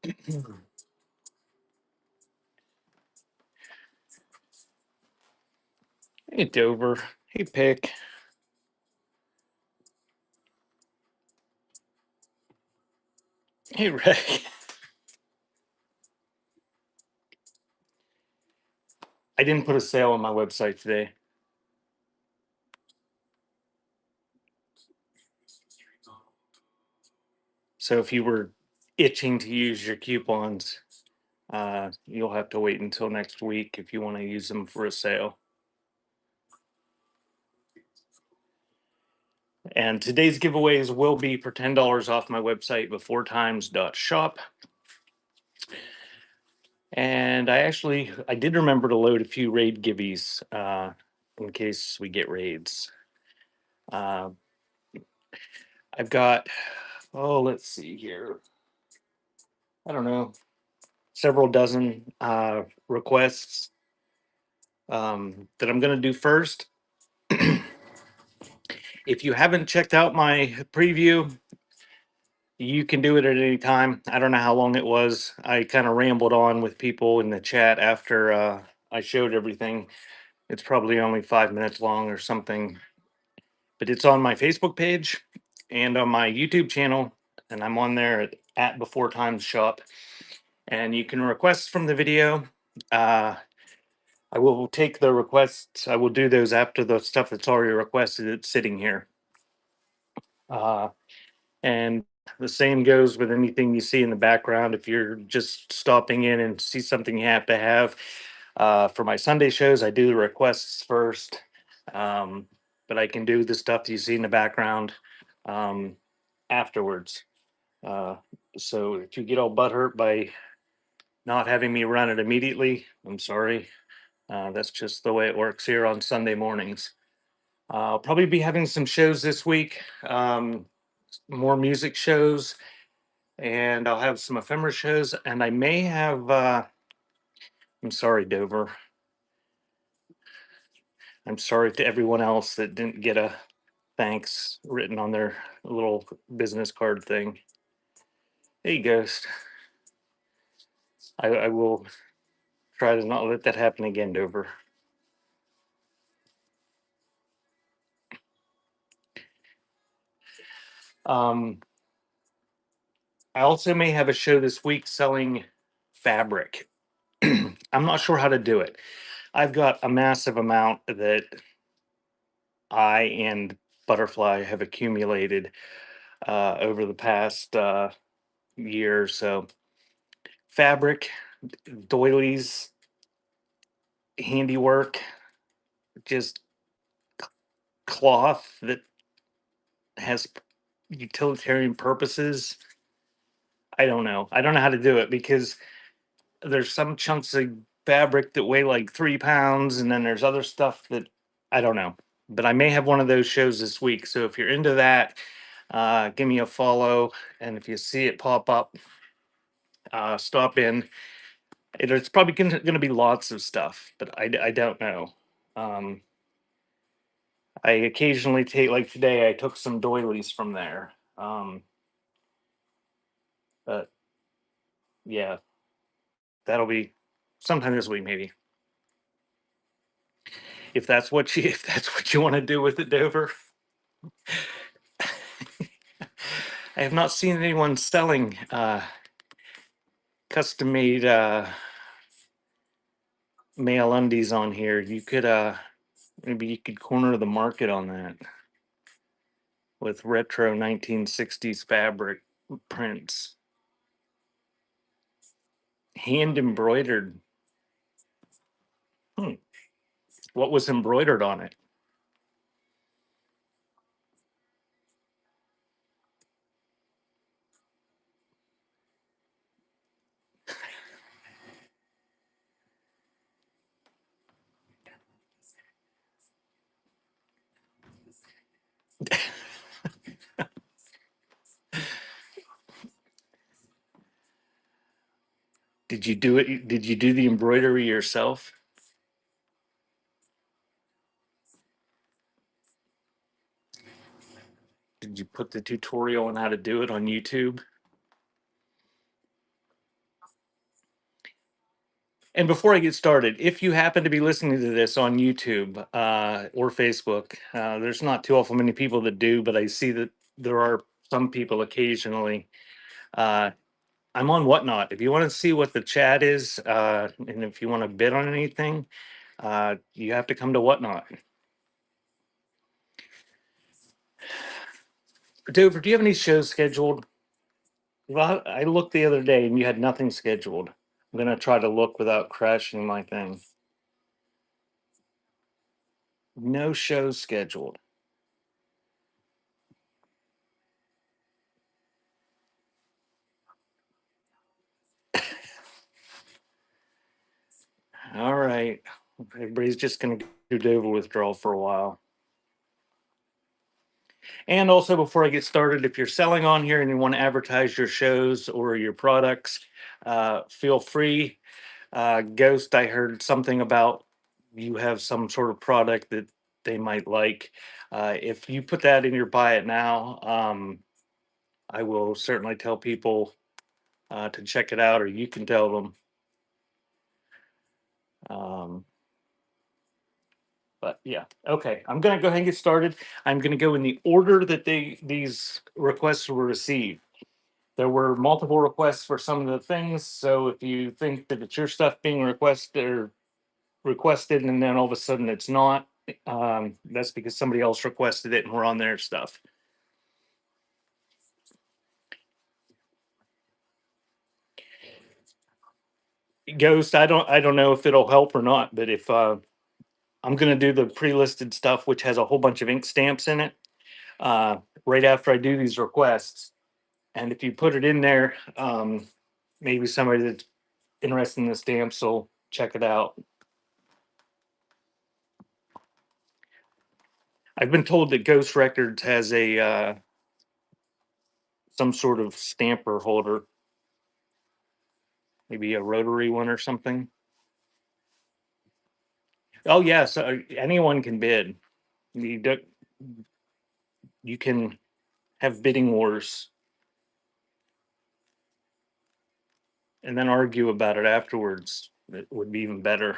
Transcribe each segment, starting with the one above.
Hey, Dover. Hey, Pick. Hey, Rick. I didn't put a sale on my website today. So if you were itching to use your coupons, you'll have to wait until next week if you want to use them for a sale. And today's giveaways will be for $10 off my website, beforetimes.shop. And I did remember to load a few raid giveies in case we get raids. Uh, I've got, let's see here. I don't know, several dozen requests that I'm going to do first. If you haven't checked out my preview, you can do it at any time. I don't know how long it was. I kind of rambled on with people in the chat after I showed everything. It's probably only 5 minutes long or something, but it's on my Facebook page and on my YouTube channel, and I'm on there at Before Times Shop. And you can request from the video. I will take the requests. I will do those after the stuff that's already requested. It's sitting here. And the same goes with anything you see in the background. If you're just stopping in and see something you have to have, for my Sunday shows, I do the requests first. But I can do the stuff you see in the background afterwards. Uh, so if you get all butthurt by not having me run it immediately, I'm sorry. That's just the way it works here on Sunday mornings. I'll probably be having some shows this week, more music shows, and I'll have some ephemera shows. And I may have, I'm sorry, Dover. I'm sorry to everyone else that didn't get a thanks written on their little business card thing. Hey, Ghost. I will try to not let that happen again, Dover. Um, I also may have a show this week selling fabric. I'm not sure how to do it. I've got a massive amount that I and Butterfly have accumulated over the past year or so. Fabric, doilies, handiwork, just cloth that has utilitarian purposes. I don't know. I don't know how to do it because there's some chunks of fabric that weigh like 3 pounds, and then there's other stuff that I don't know. But I may have one of those shows this week. So if you're into that, give me a follow. And if you see it pop up, stop in. It's probably going to be lots of stuff, but I don't know. Um, I occasionally take, like today, I took some doilies from there. But yeah, that'll be sometime this week, maybe. If that's what you if that's what you want to do with it, Dover. I have not seen anyone selling custom made male undies on here. You could maybe you could corner the market on that with retro 1960s fabric prints. Hand embroidered. Hmm. What was embroidered on it? Did you do it? Did you do the embroidery yourself? Did you put the tutorial on how to do it on YouTube? And before I get started, if you happen to be listening to this on YouTube or Facebook, there's not too awful many people that do, but I see that there are some people occasionally. Uh, I'm on Whatnot. If you want to see what the chat is, and if you want to bid on anything, you have to come to Whatnot. Dover, do you have any shows scheduled? Well, I looked the other day and you had nothing scheduled. I'm gonna try to look without crashing my thing. No shows scheduled. All right. Everybody's just gonna do Dover withdrawal for a while. And also, before I get started, if you're selling on here and you want to advertise your shows or your products, feel free. Ghost, I heard something about you have some sort of product that they might like. If you put that in your buy it now, I will certainly tell people to check it out, or you can tell them. Um, but yeah, okay. I'm gonna go ahead and get started. I'm gonna go in the order that these requests were received. There were multiple requests for some of the things, so if you think that it's your stuff being requested, and then all of a sudden it's not, that's because somebody else requested it and we're on their stuff. Ghost, I don't know if it'll help or not, but if I'm gonna do the pre-listed stuff, which has a whole bunch of ink stamps in it, uh, right after I do these requests. And if you put it in there, maybe somebody that's interested in the stamps will check it out. I've been told that Ghost Records has a some sort of stamper holder, maybe a rotary one or something. Oh yes, anyone can bid. You can have bidding wars and then argue about it afterwards. It would be even better.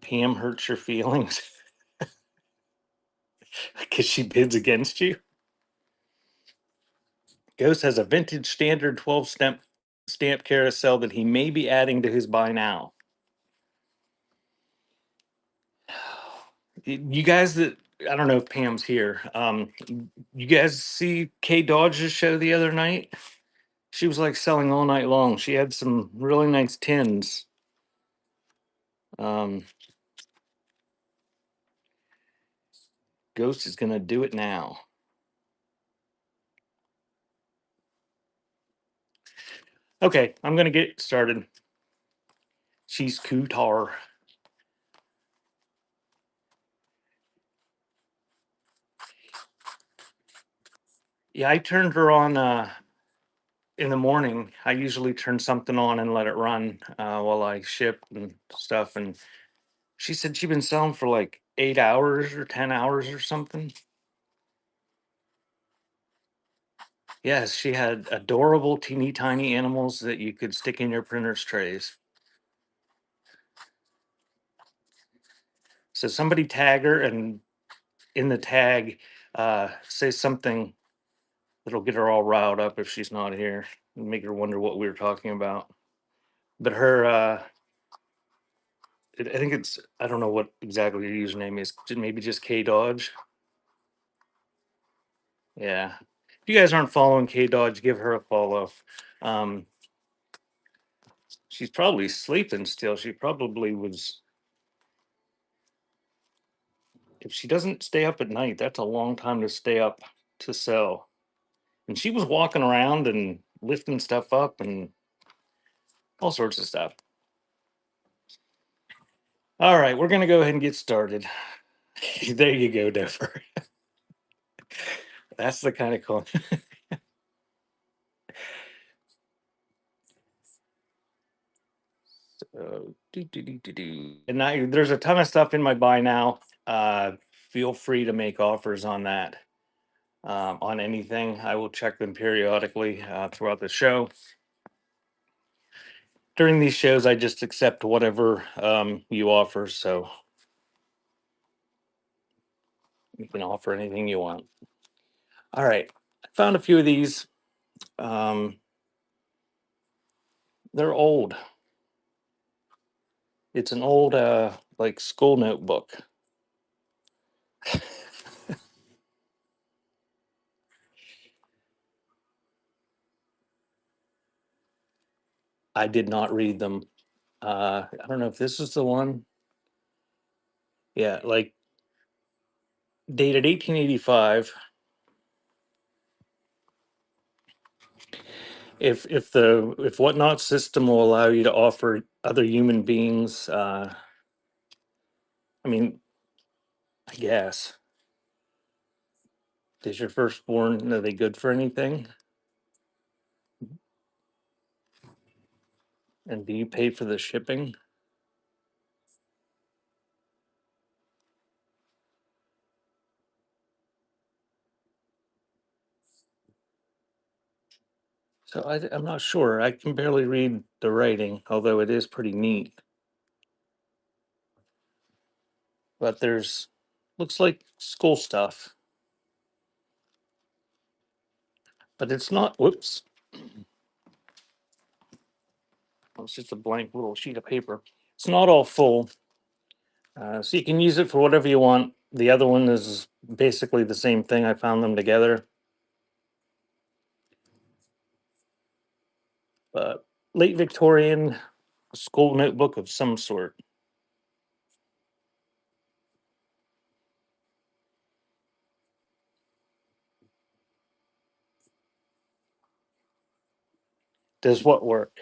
Pam hurts your feelings because she bids against you. Ghost has a vintage standard 12 stamp carousel that he may be adding to his buy now. You guys that I don't know if Pam's here. You guys see Kay Dodge's show the other night? She was like selling all night long. She had some really nice tins. Um, Ghost is gonna do it now. Okay, I'm gonna get started. She's Kutar. Yeah, I turned her on in the morning. I usually turn something on and let it run while I ship and stuff. And she said she'd been selling for like 8 hours or 10 hours or something. Yes, she had adorable, teeny tiny animals that you could stick in your printer's trays. So somebody tag her, and in the tag, say something that'll get her all riled up if she's not here and make her wonder what we were talking about. But her, I think it's, I don't know what exactly your username is. Maybe just K Dodge. Yeah. If you guys aren't following K Dodge, give her a follow. Um, she's probably sleeping still. She probably was. If she doesn't stay up at night, that's a long time to stay up to sell. And she was walking around and lifting stuff up and all sorts of stuff. All right, we're gonna go ahead and get started. There you go, Defer. That's the kind of call. So, and there's a ton of stuff in my buy now. feel free to make offers on that. On anything, I will check them periodically throughout the show. During these shows, I just accept whatever you offer, so you can offer anything you want. All right, I found a few of these. Um, they're old. It's an old like school notebook. I did not read them. I don't know if this is the one. Yeah, like dated 1885. If whatnot system will allow you to offer other human beings, I mean, I guess. Is your firstborn, are they good for anything? And do you pay for the shipping? So I'm not sure. I can barely read the writing, although it is pretty neat. But there's looks like school stuff, but it's not. Whoops, it's just a blank little sheet of paper. It's not all full, so you can use it for whatever you want. The other one is basically the same thing. I found them together, but late Victorian school notebook of some sort. Does what work?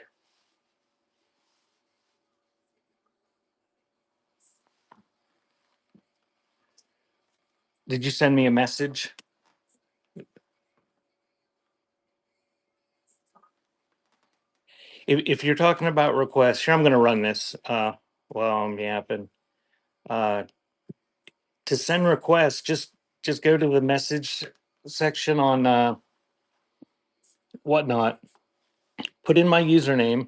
Did you send me a message? If you're talking about requests, here I'm going to run this while I'm yapping. Uh, to send requests, just go to the message section on whatnot. Put in my username,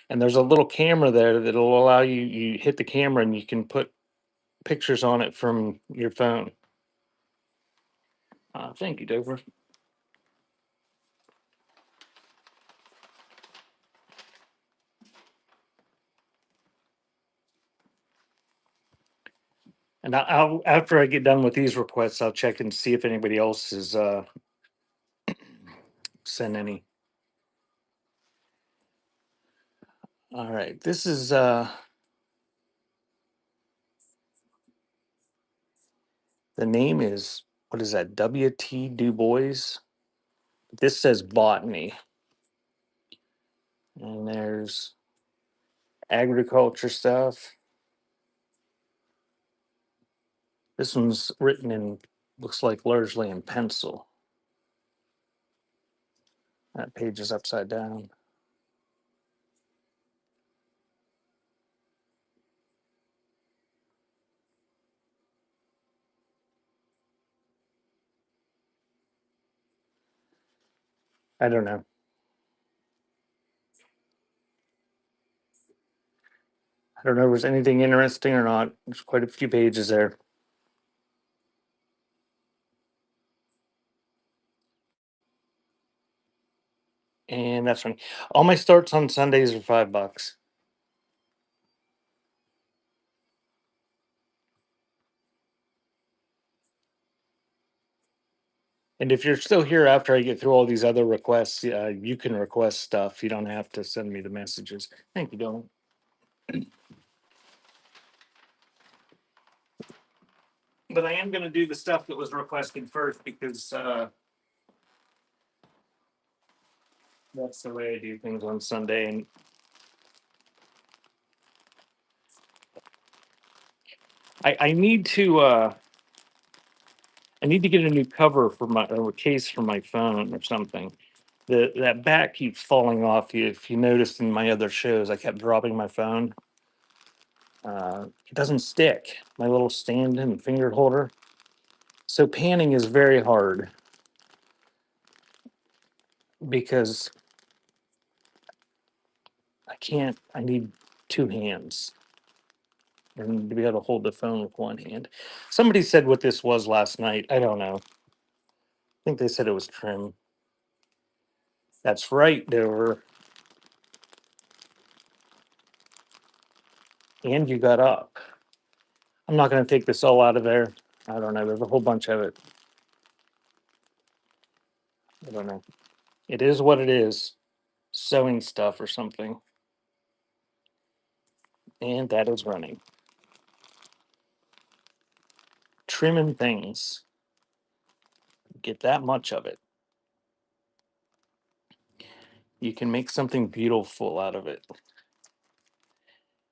and there's a little camera there that'll allow you. You hit the camera, and you can put pictures on it from your phone. Thank you, Dover. And I'll after I get done with these requests, I'll check and see if anybody else has sent any. All right, this is the name is what is that? W.T. Du Bois. This says botany, and there's agriculture stuff. This one's written in looks like largely in pencil. That page is upside down. I don't know. I don't know if there's anything interesting or not. There's quite a few pages there. And that's one. All my starts on Sundays are $5. And if you're still here after I get through all these other requests, you can request stuff. You don't have to send me the messages. Thank you, Dylan. But I am going to do the stuff that was requested first because that's the way I do things on Sunday. And I need to I need to get a new cover for my or a case for my phone or something. That back keeps falling off. If you noticed in my other shows, I kept dropping my phone. It doesn't stick. My little stand and finger holder. So panning is very hard because I need two hands and to be able to hold the phone with one hand. Somebody said what this was last night. I don't know. I think they said it was trim. That's right, Dover. And you got up. I'm not going to take this all out of there. I don't know. There's a whole bunch of it. I don't know. It is what it is. Sewing stuff or something. And that is running. Trimming things. Get that much of it. You can make something beautiful out of it.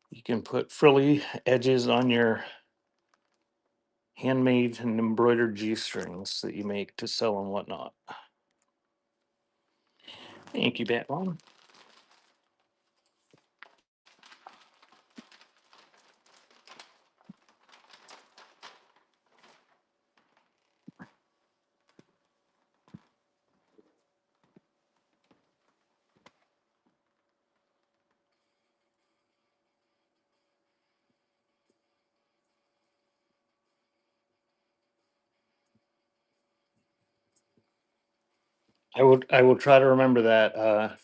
You can put frilly edges on your handmade and embroidered G-strings that you make to sell and whatnot. Thank you, Batman. I will try to remember that.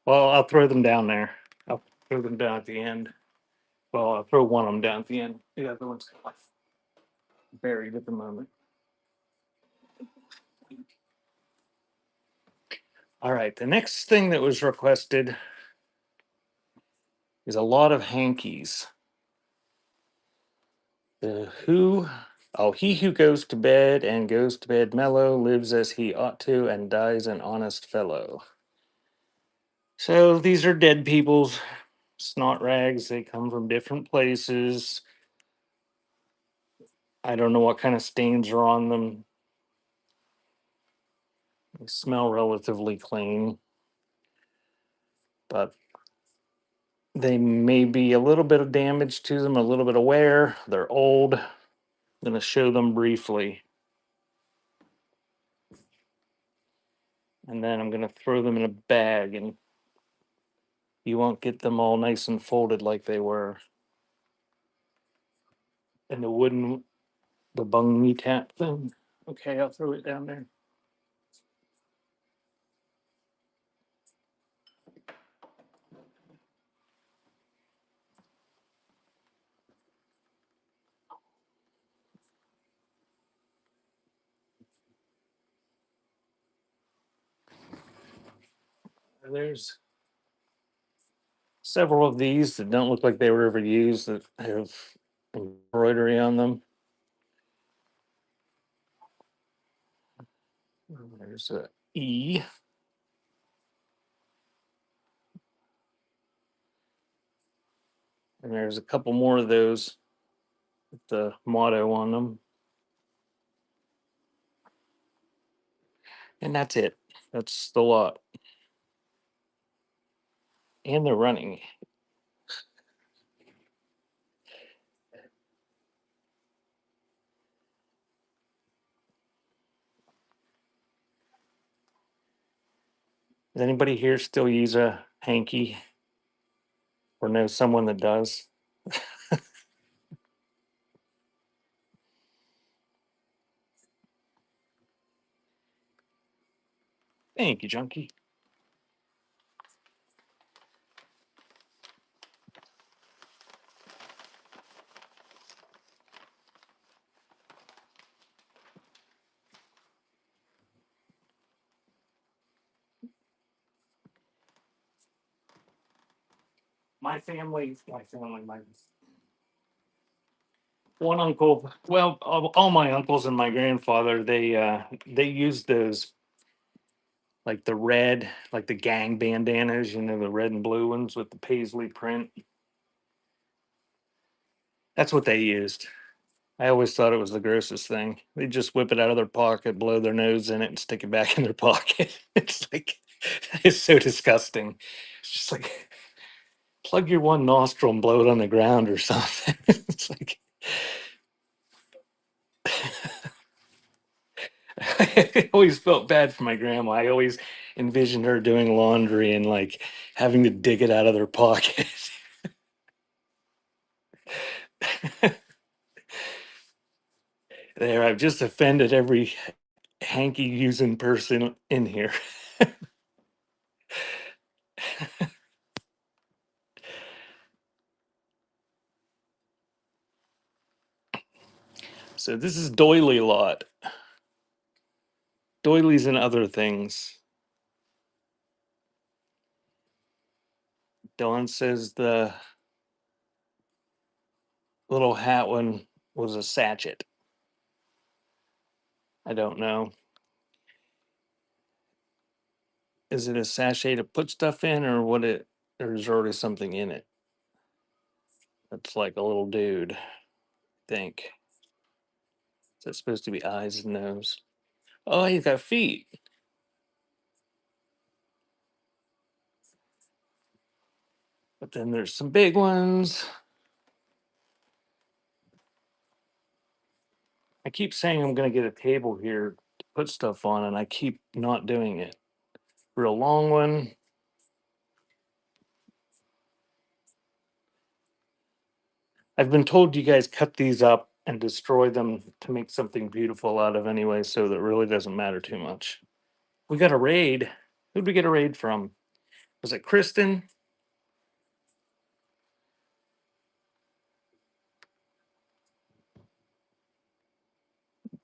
Well, I'll throw them down there. I'll throw them down at the end. Well, I'll throw one of them down at the end. The other one's buried at the moment. All right. The next thing that was requested is a lot of hankies. The who? Oh, he who goes to bed and goes to bed mellow lives as he ought to and dies an honest fellow. So these are dead people's snot rags. They come from different places. I don't know what kind of stains are on them. They smell relatively clean, but they may be a little bit of damage to them, a little bit of wear. They're old. I'm going to show them briefly. And then I'm going to throw them in a bag, and you won't get them all nice and folded like they were. And the bung me tap thing. Okay, I'll throw it down there. There's several of these that don't look like they were ever used that have embroidery on them. There's a E. And there's a couple more of those with the motto on them. And that's it. That's the lot. And they're running. Does anybody here still use a hanky or know someone that does? Thank you, Junkie. My one uncle, well, all my uncles and my grandfather, they used those like the red, like the gang bandanas, the red and blue ones with the paisley print. That's what they used. I always thought it was the grossest thing. They just whip it out of their pocket, blow their nose in it, and stick it back in their pocket. It's like it's so disgusting. It's just like plug your one nostril and blow it on the ground or something. It's like I always felt bad for my grandma. I always envisioned her doing laundry and like having to dig it out of their pocket. There, I've just offended every hanky using person in here. So this is doily lot. Doilies and other things. Dawn says the little hat one was a sachet. I don't know. Is it a sachet to put stuff in, or what? It there's already something in it. That's like a little dude. I think. Is that supposed to be eyes and nose? Oh, he's got feet. But then there's some big ones. I keep saying I'm going to get a table here to put stuff on, and I keep not doing it. Real long one. I've been told you guys cut these up and destroy them to make something beautiful out of anyway, so that it really doesn't matter too much. We got a raid. Who'd we get a raid from? Was it Kristen?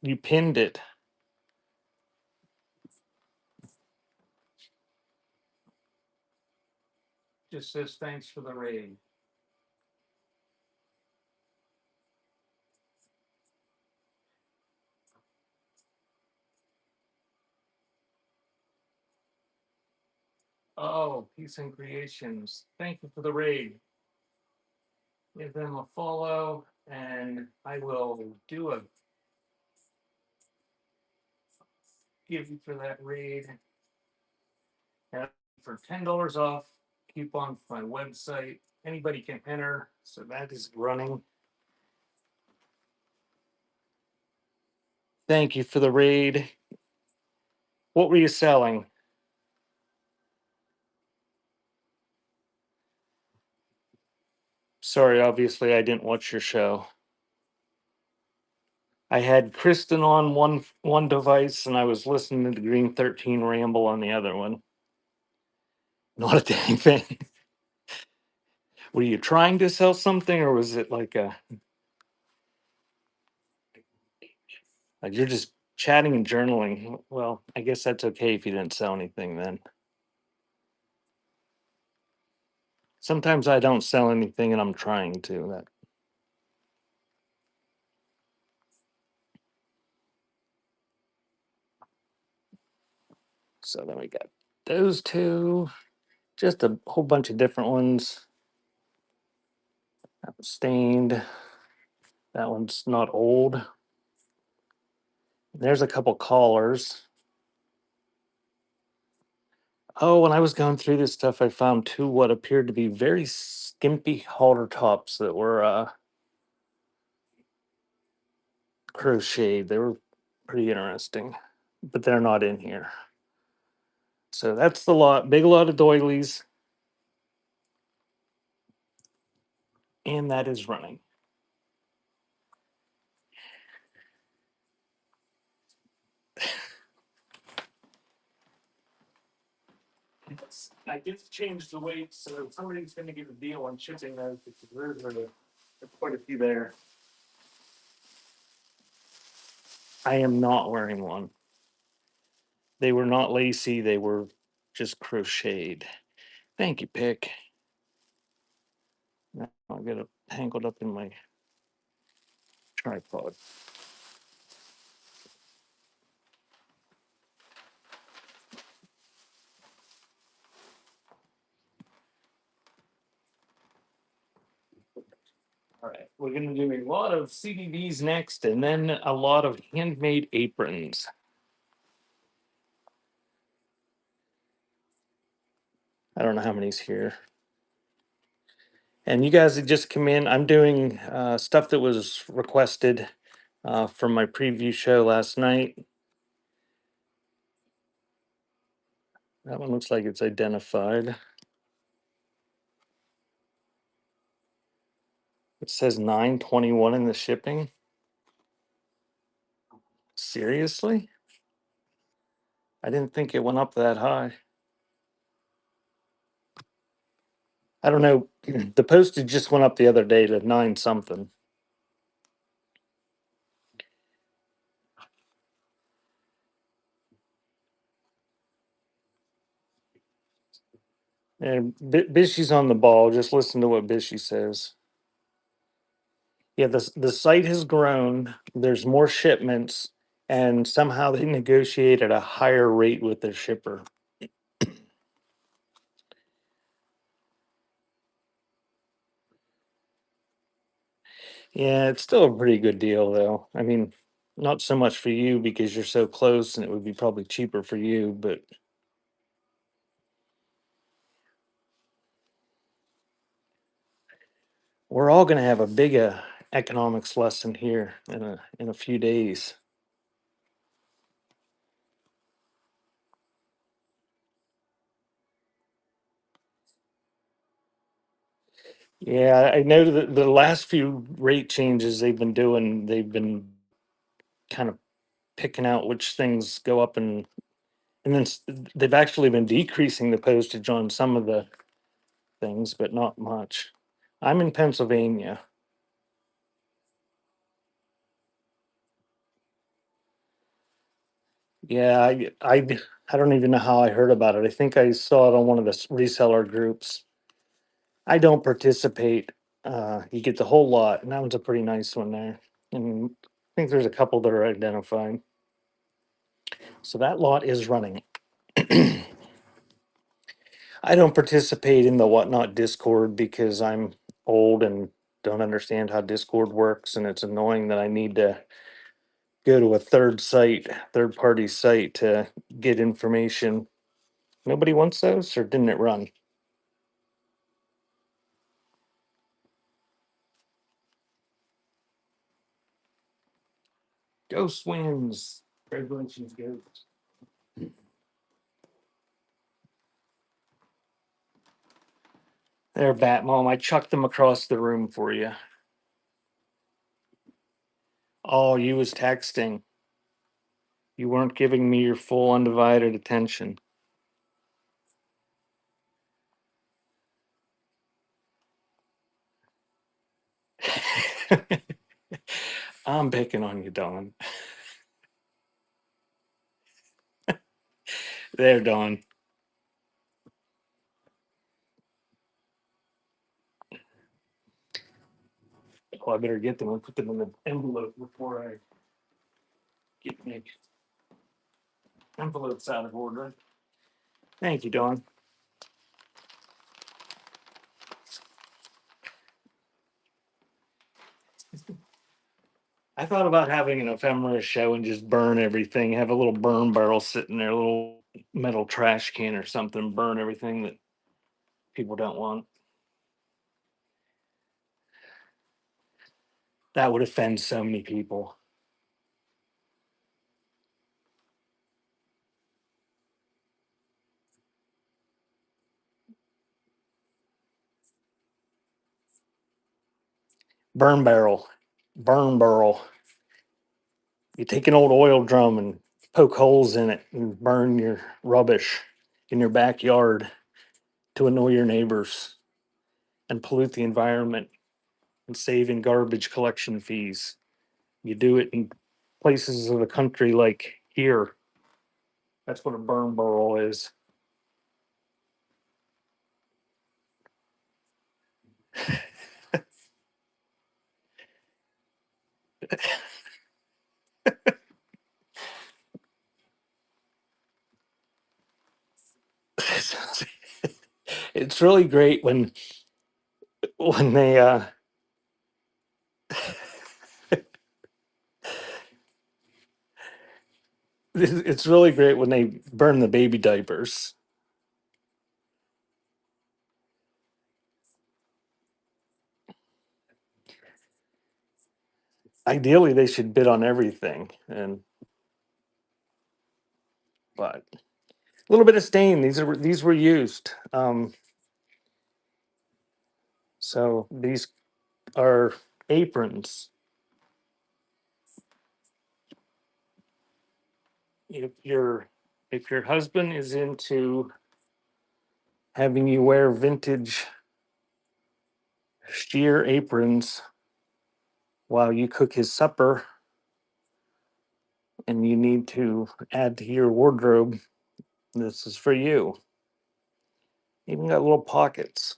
You pinned it. Just says thanks for the raid. Oh, Peace and Creations. Thank you for the raid. Give them a follow, and I will do a give you for that raid. And for $10 off, coupon for my website. Anybody can enter, so that is running. Thank you for the raid. What were you selling? Sorry, obviously I didn't watch your show. I had Kristen on one device, and I was listening to the Green 13 ramble on the other one. Not a dang thing. Were you trying to sell something, or was it like you're just chatting and journaling? Well, I guess that's okay if you didn't sell anything then. Sometimes I don't sell anything and I'm trying to. So then we got those two, just a whole bunch of different ones. That was stained. That one's not old. There's a couple collars. Oh, when I was going through this stuff, I found two what appeared to be very skimpy halter tops that were crocheted. They were pretty interesting, but they're not in here. So that's the lot. Big lot of doilies, and that is running. I just changed the weight, so somebody's going to get a deal on shipping those because there's quite a few there. I am not wearing one. They were not lacy, they were just crocheted. Thank you, Pick. Now I got it tangled up in my tripod. All right, we're going to do a lot of CDBs next, and then a lot of handmade aprons. I don't know how many's here. And you guys had just come in. I'm doing stuff that was requested from my preview show last night. That one looks like it's identified. It says 921 in the shipping. Seriously? I didn't think it went up that high. I don't know. The postage just went up the other day to nine something. And Bishy's on the ball. Just listen to what Bishy says. Yeah, the site has grown. There's more shipments, and somehow they negotiate at a higher rate with their shipper. Yeah, it's still a pretty good deal, though. I mean, not so much for you because you're so close, and it would be probably cheaper for you. But we're all going to have a big economics lesson here in a few days. Yeah, I know that the last few rate changes they've been doing, they've been kind of picking out which things go up and then they've actually been decreasing the postage on some of the things, but not much. I'm in Pennsylvania. Yeah, I don't even know how I heard about it. I think I saw it on one of the reseller groups. I don't participate. You get the whole lot, and that one's a pretty nice one there. And I think there's a couple that are identified. So that lot is running. I don't participate in the whatnot Discord because I'm old and don't understand how Discord works, and it's annoying that I need to go to a third party site to get information. Nobody wants those, or didn't it run? Ghost wins. Congratulations, Ghost. There, Bat Mom. I chucked them across the room for you. Oh, you was texting. You weren't giving me your full undivided attention. I'm picking on you, Don. There, Don. Oh, I better get them and put them in the envelope before I get my envelopes out of order. Thank you, Don. I thought about having an ephemera show and just burn everything, have a little burn barrel sitting there, a little metal trash can or something, burn everything that people don't want. That would offend so many people. Burn barrel, burn barrel. You take an old oil drum and poke holes in it and burn your rubbish in your backyard to annoy your neighbors and pollute the environment and save in garbage collection fees. You do it in places of the country like here. That's what a burn barrel is. It's really great when they it's really great when they burn the baby diapers. Ideally they should bid on everything, and but A little bit of stain. These were used. So these are aprons. If your husband is into having you wear vintage sheer aprons while you cook his supper, and you need to add to your wardrobe, this is for you. Even got little pockets.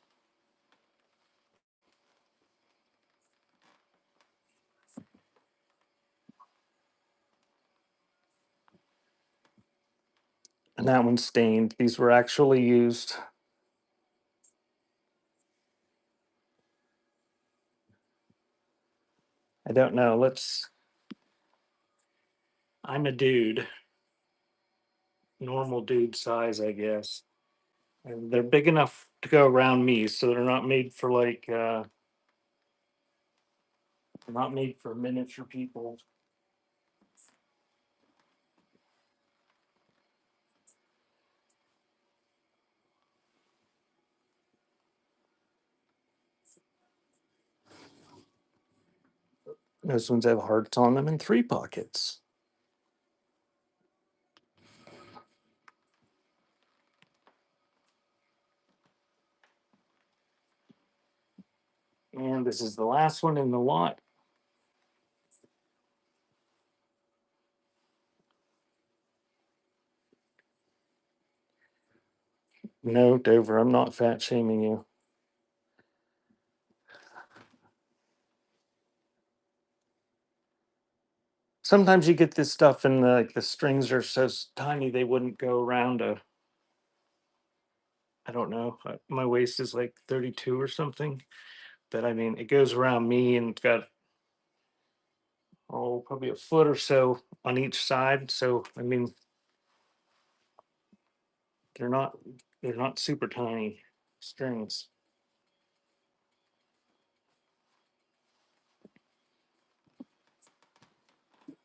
And that one's stained. These were actually used. I don't know. I'm a dude, normal dude size, I guess. And they're big enough to go around me, so they're not made for not made for miniature people. Those ones have hearts on them and 3 pockets. And this is the last one in the lot. No, Dover, I'm not fat shaming you. Sometimes you get this stuff and the strings are so tiny they wouldn't go around a, I don't know, my waist is like 32 or something. But I mean, it goes around me and it's got, oh, probably a foot or so on each side. So I mean, they're not they're not super tiny strings.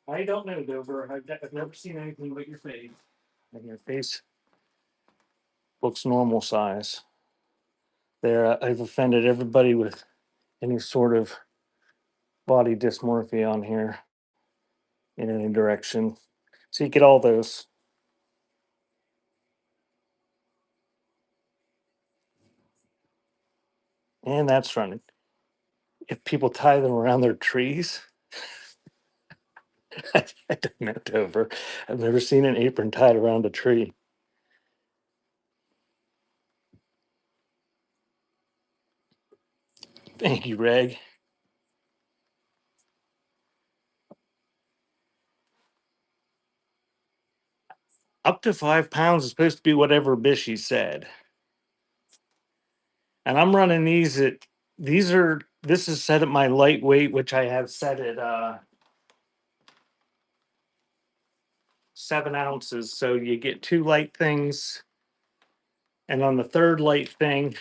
I don't know, Dover. I've never seen anything but your face. And your face looks normal size. There, I've offended everybody with any sort of body dysmorphia on here in any direction. So you get all those. And that's running. If people tie them around their trees, I don't know, Dover. I've never seen an apron tied around a tree. Thank you, Reg. Up to 5 pounds is supposed to be whatever Bishy said. And I'm running this is set at my lightweight, which I have set at 7 ounces. So you get 2 light things. And on the third light thing,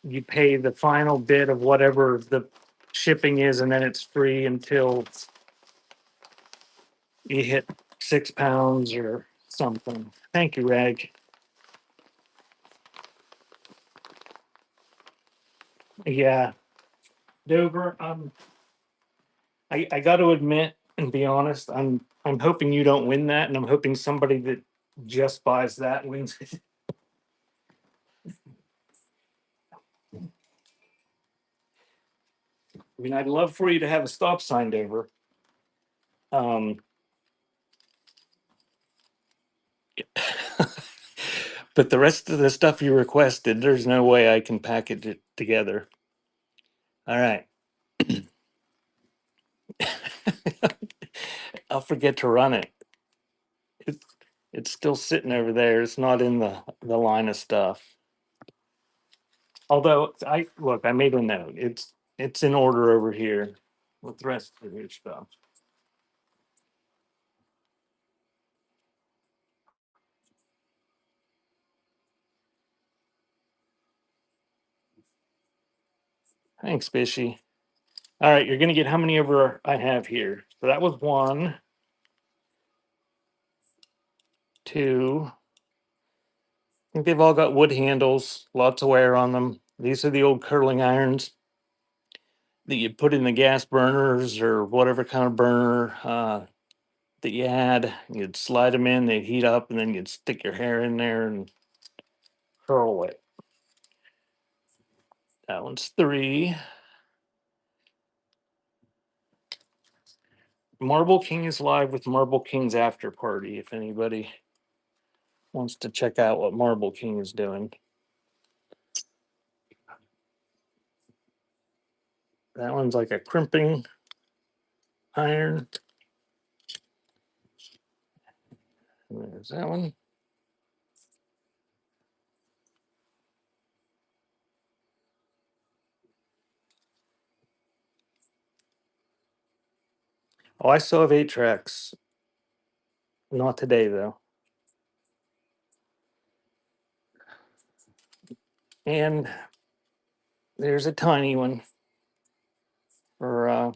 you pay the final bit of whatever the shipping is, and then it's free until you hit 6 pounds or something. Thank you, Reg. Yeah, Dover. I got to admit and be honest. I'm hoping you don't win that, and I'm hoping somebody that just buys that wins it. I mean, I'd love for you to have a stop sign, Dover. Um, but the rest of the stuff you requested, there's no way I can package it together. All right. I'll forget to run it. it. It's still sitting over there. It's not in the line of stuff. Although I made a note. It's in order over here with the rest of your stuff. Thanks, Bishy. All right, you're gonna get how many over I have here. So that was 1, 2, think they've all got wood handles, lots of wear on them. These are the old curling irons that you put in the gas burners or whatever kind of burner that you had. You'd slide them in, they'd heat up, and then you'd stick your hair in there and curl it. That one's 3. Marble King is live with Marble King's After Party if anybody wants to check out what Marble King is doing. That one's like a crimping iron. And there's that one. Oh, I still have 8 tracks. Not today though. And there's a tiny one for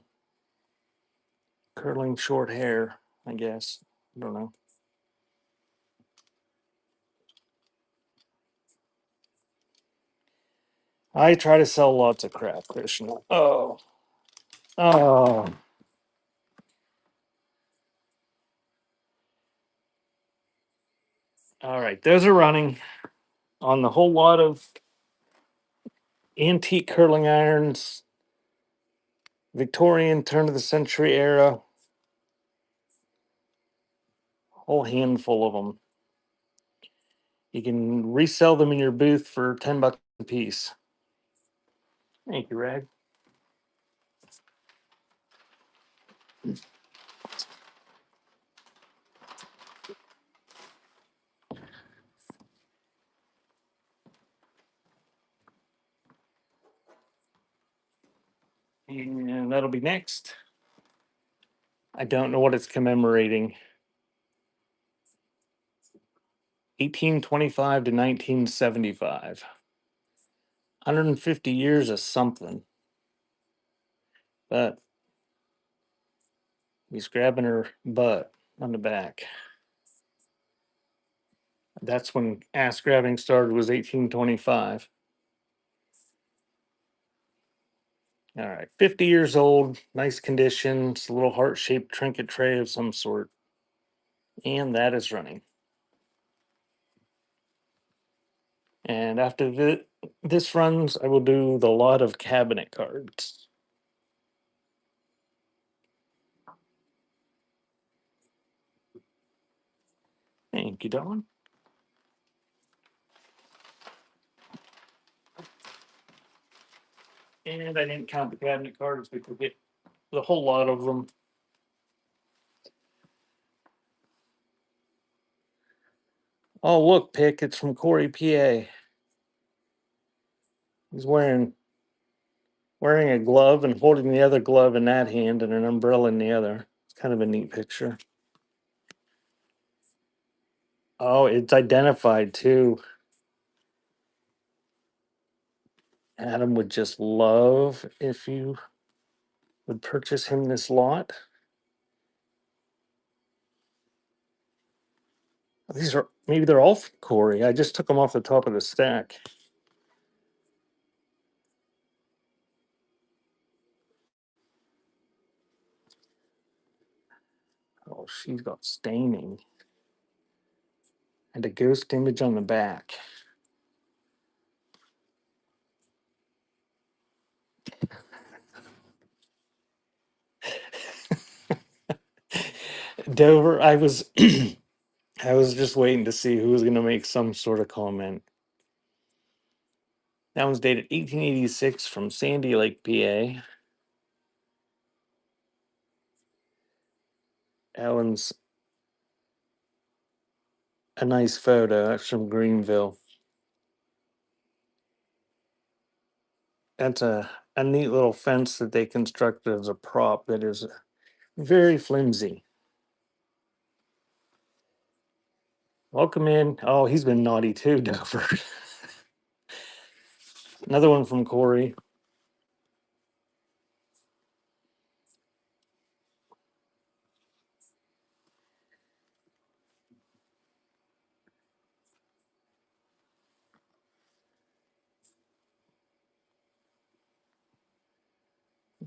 curling short hair, I guess. I don't know. I try to sell lots of crap, Krishna. Oh. Oh. All right. Those are running on the whole lot of antique curling irons, Victorian turn of the century era, whole handful of them. You can resell them in your booth for $10 a piece. Thank you, Rag. And that'll be next. I don't know what it's commemorating. 1825 to 1975. 150 years of something. But he's grabbing her butt on the back. That's when ass grabbing started, was 1825. All right, 50 years old, nice condition. It's a little heart-shaped trinket tray of some sort. And that is running. And after this runs, I will do the lot of cabinet cards. Thank you, Dawn. And I didn't count the cabinet cards. We could get the whole lot of them. Oh, look, Pick, it's from Corey, PA. He's wearing a glove and holding the other glove in that hand and an umbrella in the other. It's kind of a neat picture. Oh, it's identified too. Adam would just love if you would purchase him this lot. These are, maybe they're all from Corey. I just took them off the top of the stack. Oh, she's got staining and a ghost image on the back. Dover, I was I was just waiting to see who was going to make some sort of comment. That one's dated 1886 from Sandy Lake, PA. That one's a nice photo. That's from Greenville. That's a neat little fence that they constructed as a prop that is very flimsy. Welcome in. Oh, he's been naughty too, Dover. Another one from Corey.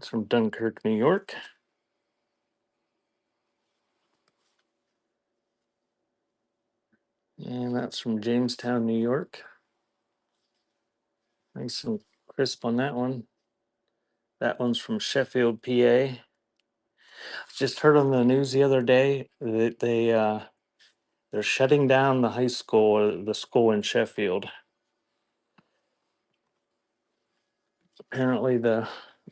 It's from Dunkirk, New York. And that's from Jamestown, New York. Nice and crisp on that one. That one's from Sheffield, PA. Just heard on the news the other day that they're shutting down the high school, the school in Sheffield. Apparently, the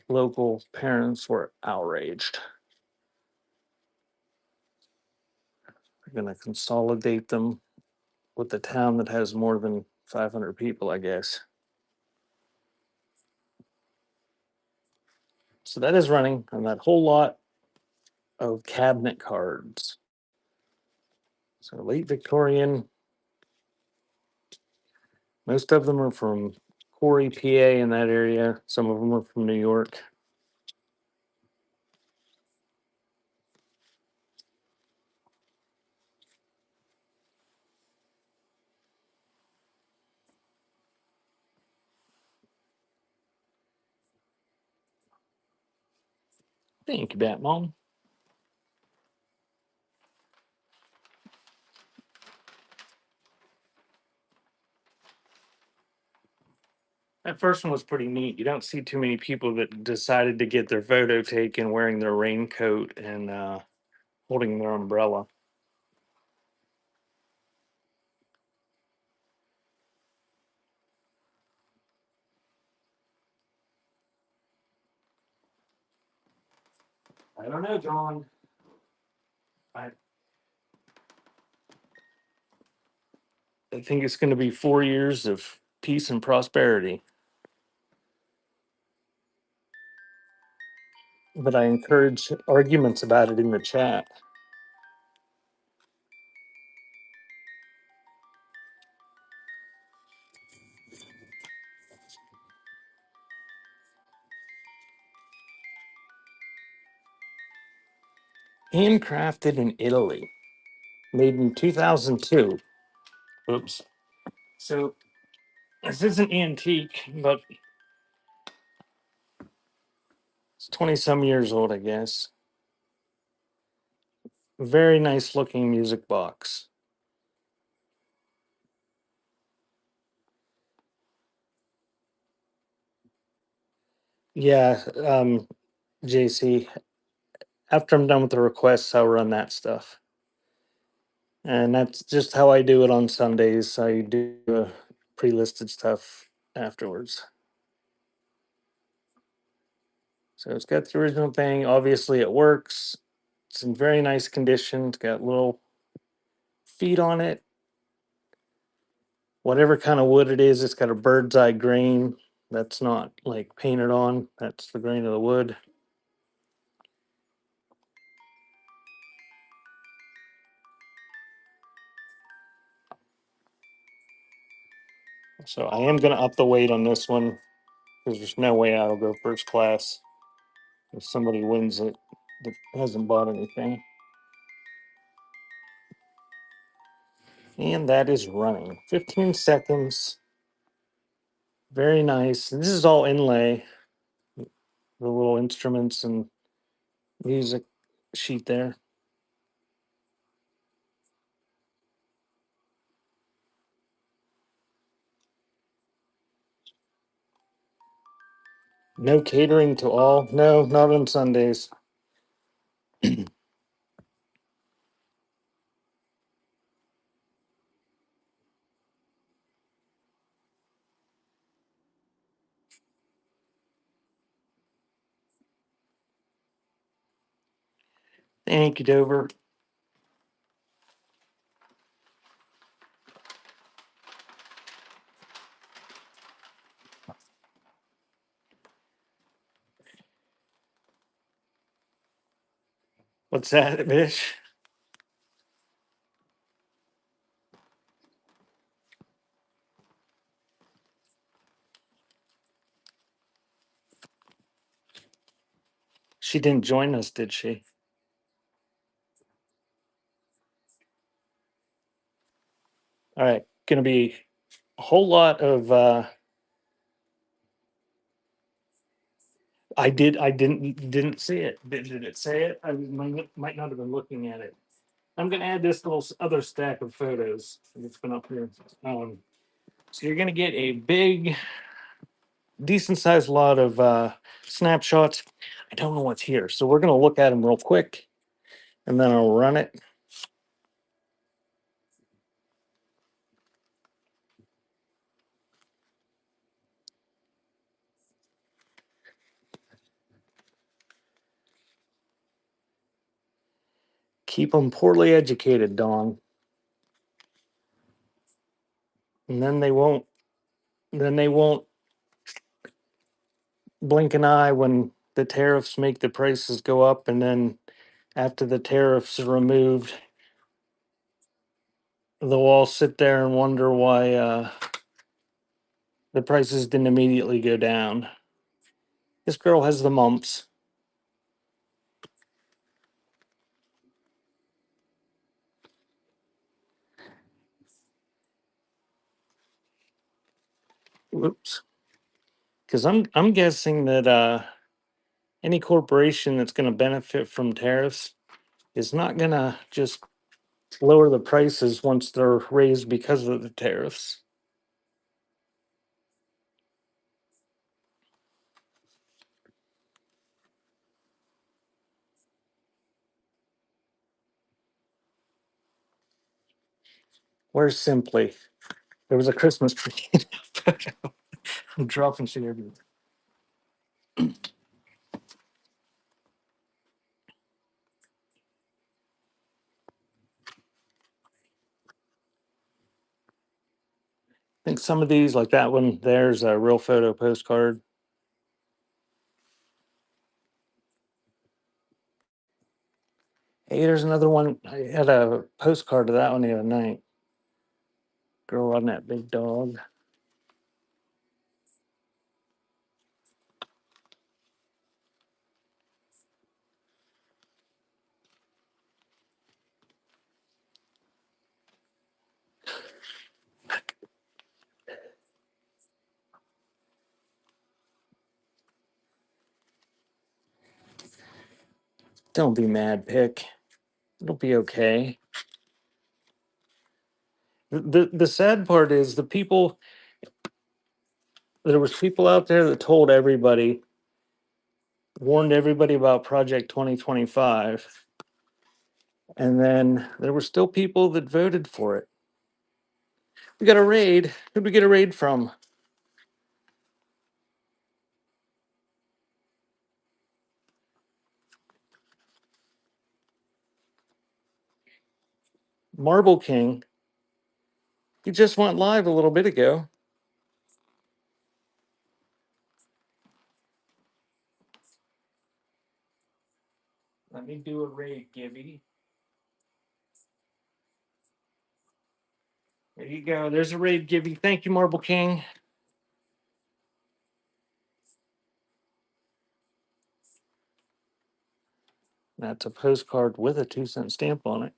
local parents were outraged. They're going to consolidate them with the town that has more than 500 people, I guess. So that is running on that whole lot of cabinet cards. So late Victorian, most of them are from Corey, PA, in that area. Some of them are from New York. Thank you, Batmom. That first one was pretty neat. You don't see too many people that decided to get their photo taken wearing their raincoat and holding their umbrella. I don't know, John. I, I think it's going to be 4 years of peace and prosperity. But I encourage arguments about it in the chat. Handcrafted in Italy, made in 2002. Oops. So this isn't antique, but it's 20 some years old, I guess. Very nice looking music box. Yeah, JC, after I'm done with the requests, I'll run that stuff. And that's just how I do it on Sundays. I do pre-listed stuff afterwards. So it's got the original thing. Obviously, it works. It's in very nice condition. It's got little feet on it. Whatever kind of wood it is, it's got a bird's eye grain. That's not like painted on. That's the grain of the wood. So I am going to up the weight on this one because there's no way I'll go first class if somebody wins it that hasn't bought anything. And that is running 15 seconds. Very nice. This is all inlay, the little instruments and music sheet there. No catering to all. No, not on Sundays. Thank you, Dover. What's that, Bish? She didn't join us, did she? All right. Gonna be a whole lot of I didn't see it. Did it say it? I might not have been looking at it. I'm gonna add this little other stack of photos that's been up here. So you're gonna get a big, decent sized lot of snapshots. I don't know what's here, so we're gonna look at them real quick, and then I'll run it. Keep them poorly educated, Dawn, and then they won't blink an eye when the tariffs make the prices go up, and then after the tariffs are removed, they'll all sit there and wonder why the prices didn't immediately go down. This girl has the mumps. Whoops. Because I'm guessing that any corporation that's going to benefit from tariffs is not going to just lower the prices once they're raised because of the tariffs. Where's Simply? There was a Christmas tree in that photo. I'm dropping shit everywhere. I think some of these, like that one, there's a real photo postcard. Hey, there's another one. I had a postcard of that one the other night. Girl on that big dog. Don't be mad, Pick. It'll be okay. The sad part is the people. There was people out there that told everybody, warned everybody about Project 2025, and then there were still people that voted for it. We got a raid. Who'd we get a raid from? Marble King. He just went live a little bit ago. Let me do a raid, Gibby. There you go. There's a raid, Gibby. Thank you, Marble King. That's a postcard with a 2-cent stamp on it.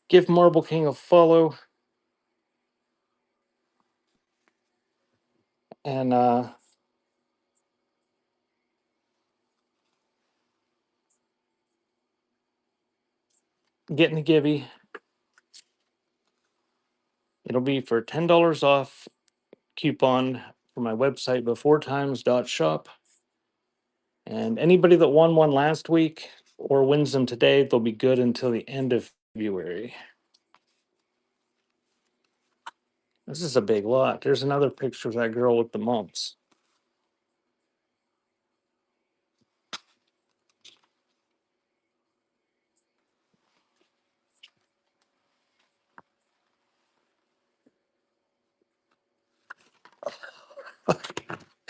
Give Marble King a follow. And getting the Gibby. It'll be for $10 off coupon for my website beforetimes.shop. And anybody that won one last week or wins them today, they'll be good until the end of February. This is a big lot. There's another picture of that girl with the mumps.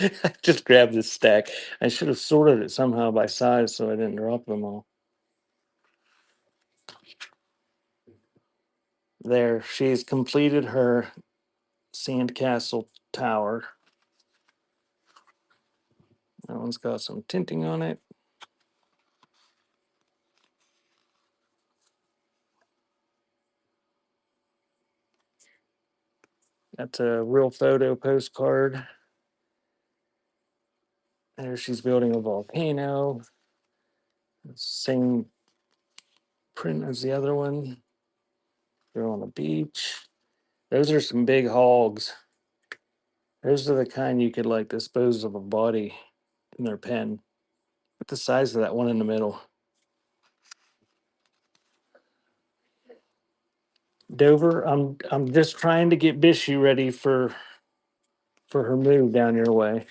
I just grabbed this stack. I should have sorted it somehow by size so I didn't drop them all. There, she's completed her sandcastle tower. That one's got some tinting on it. That's a real photo postcard. There she's building a volcano. Same print as the other one. They're on the beach. Those are some big hogs. Those are the kind you could like dispose of a body in their pen. Look at the size of that one in the middle. Dover, I'm just trying to get Bishy ready for her move down your way.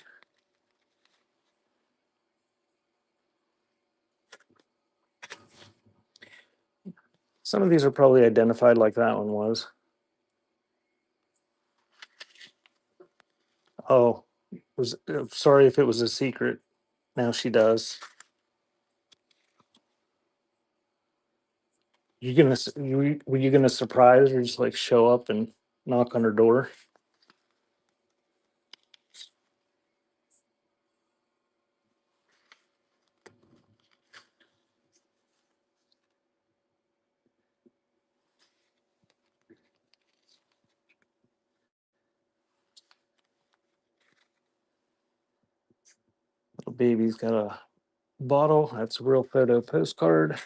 Some of these are probably identified like that one was. Oh, was sorry if it was a secret. Now she does. Were you gonna surprise or just like show up and knock on her door? Little baby's got a bottle. That's a real photo postcard.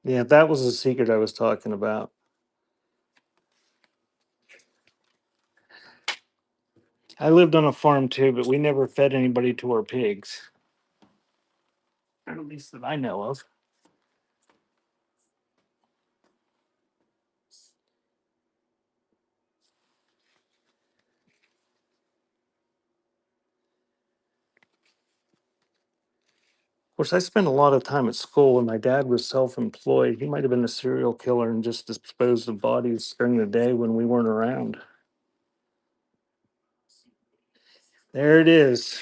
Yeah, that was the secret I was talking about. I lived on a farm too, but we never fed anybody to our pigs. At least that I know of. Of course, I spent a lot of time at school when my dad was self employed. He might have been a serial killer and just disposed of bodies during the day when we weren't around. There it is.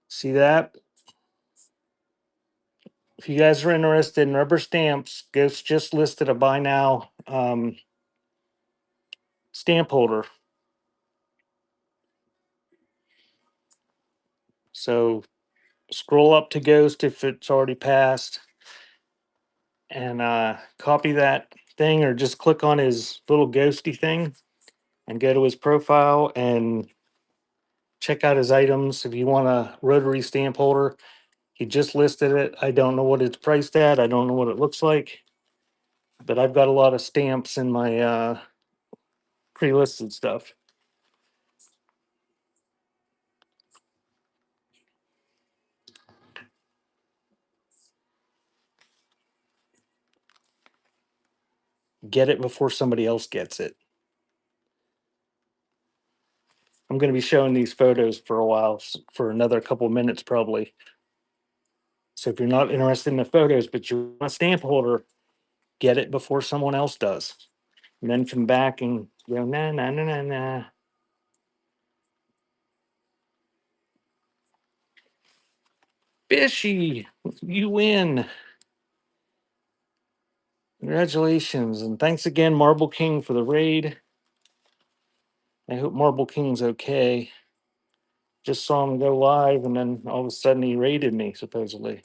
See that? If you guys are interested in rubber stamps, Ghost just listed a buy now stamp holder. So scroll up to Ghost if it's already passed and copy that thing or just click on his little ghosty thing and go to his profile and check out his items. If you want a rotary stamp holder, he just listed it. I don't know what it's priced at. I don't know what it looks like, but I've got a lot of stamps in my pre-listed stuff. Get it before somebody else gets it. I'm going to be showing these photos for a while, for another couple minutes probably. So if you're not interested in the photos, but you want a stamp holder, get it before someone else does. And then come back and go, nah, nah, nah, nah, nah. Fishy, you win. Congratulations. And thanks again, Marble King, for the raid. I hope Marble King's okay. Just saw him go live, and then all of a sudden he raided me, supposedly.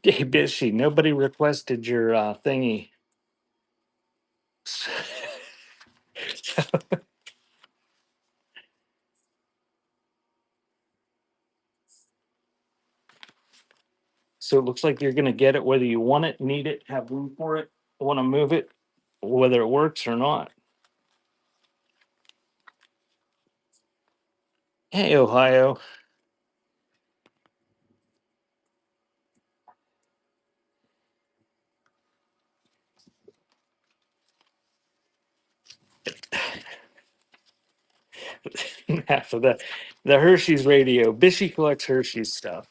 Hey, Bishy, nobody requested your thingy. So it looks like you're going to get it whether you want it, need it, have room for it, want to move it, whether it works or not. Hey, Ohio. After the Hershey's radio. Bishy collects Hershey's stuff.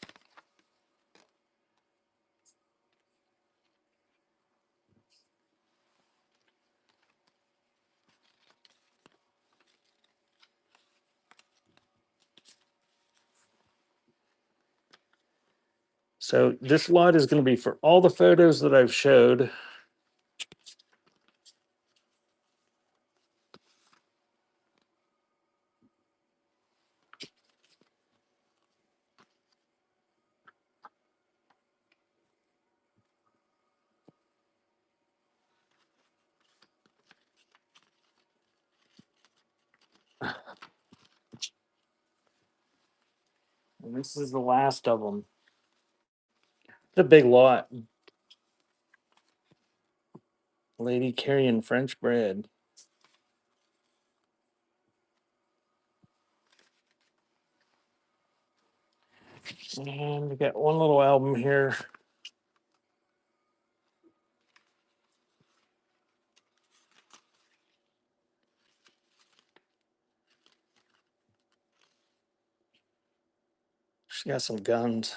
So this lot is going to be for all the photos that I've showed. And this is the last of them. It's a big lot. Lady carrying French bread. And we got one little album here. She got some guns.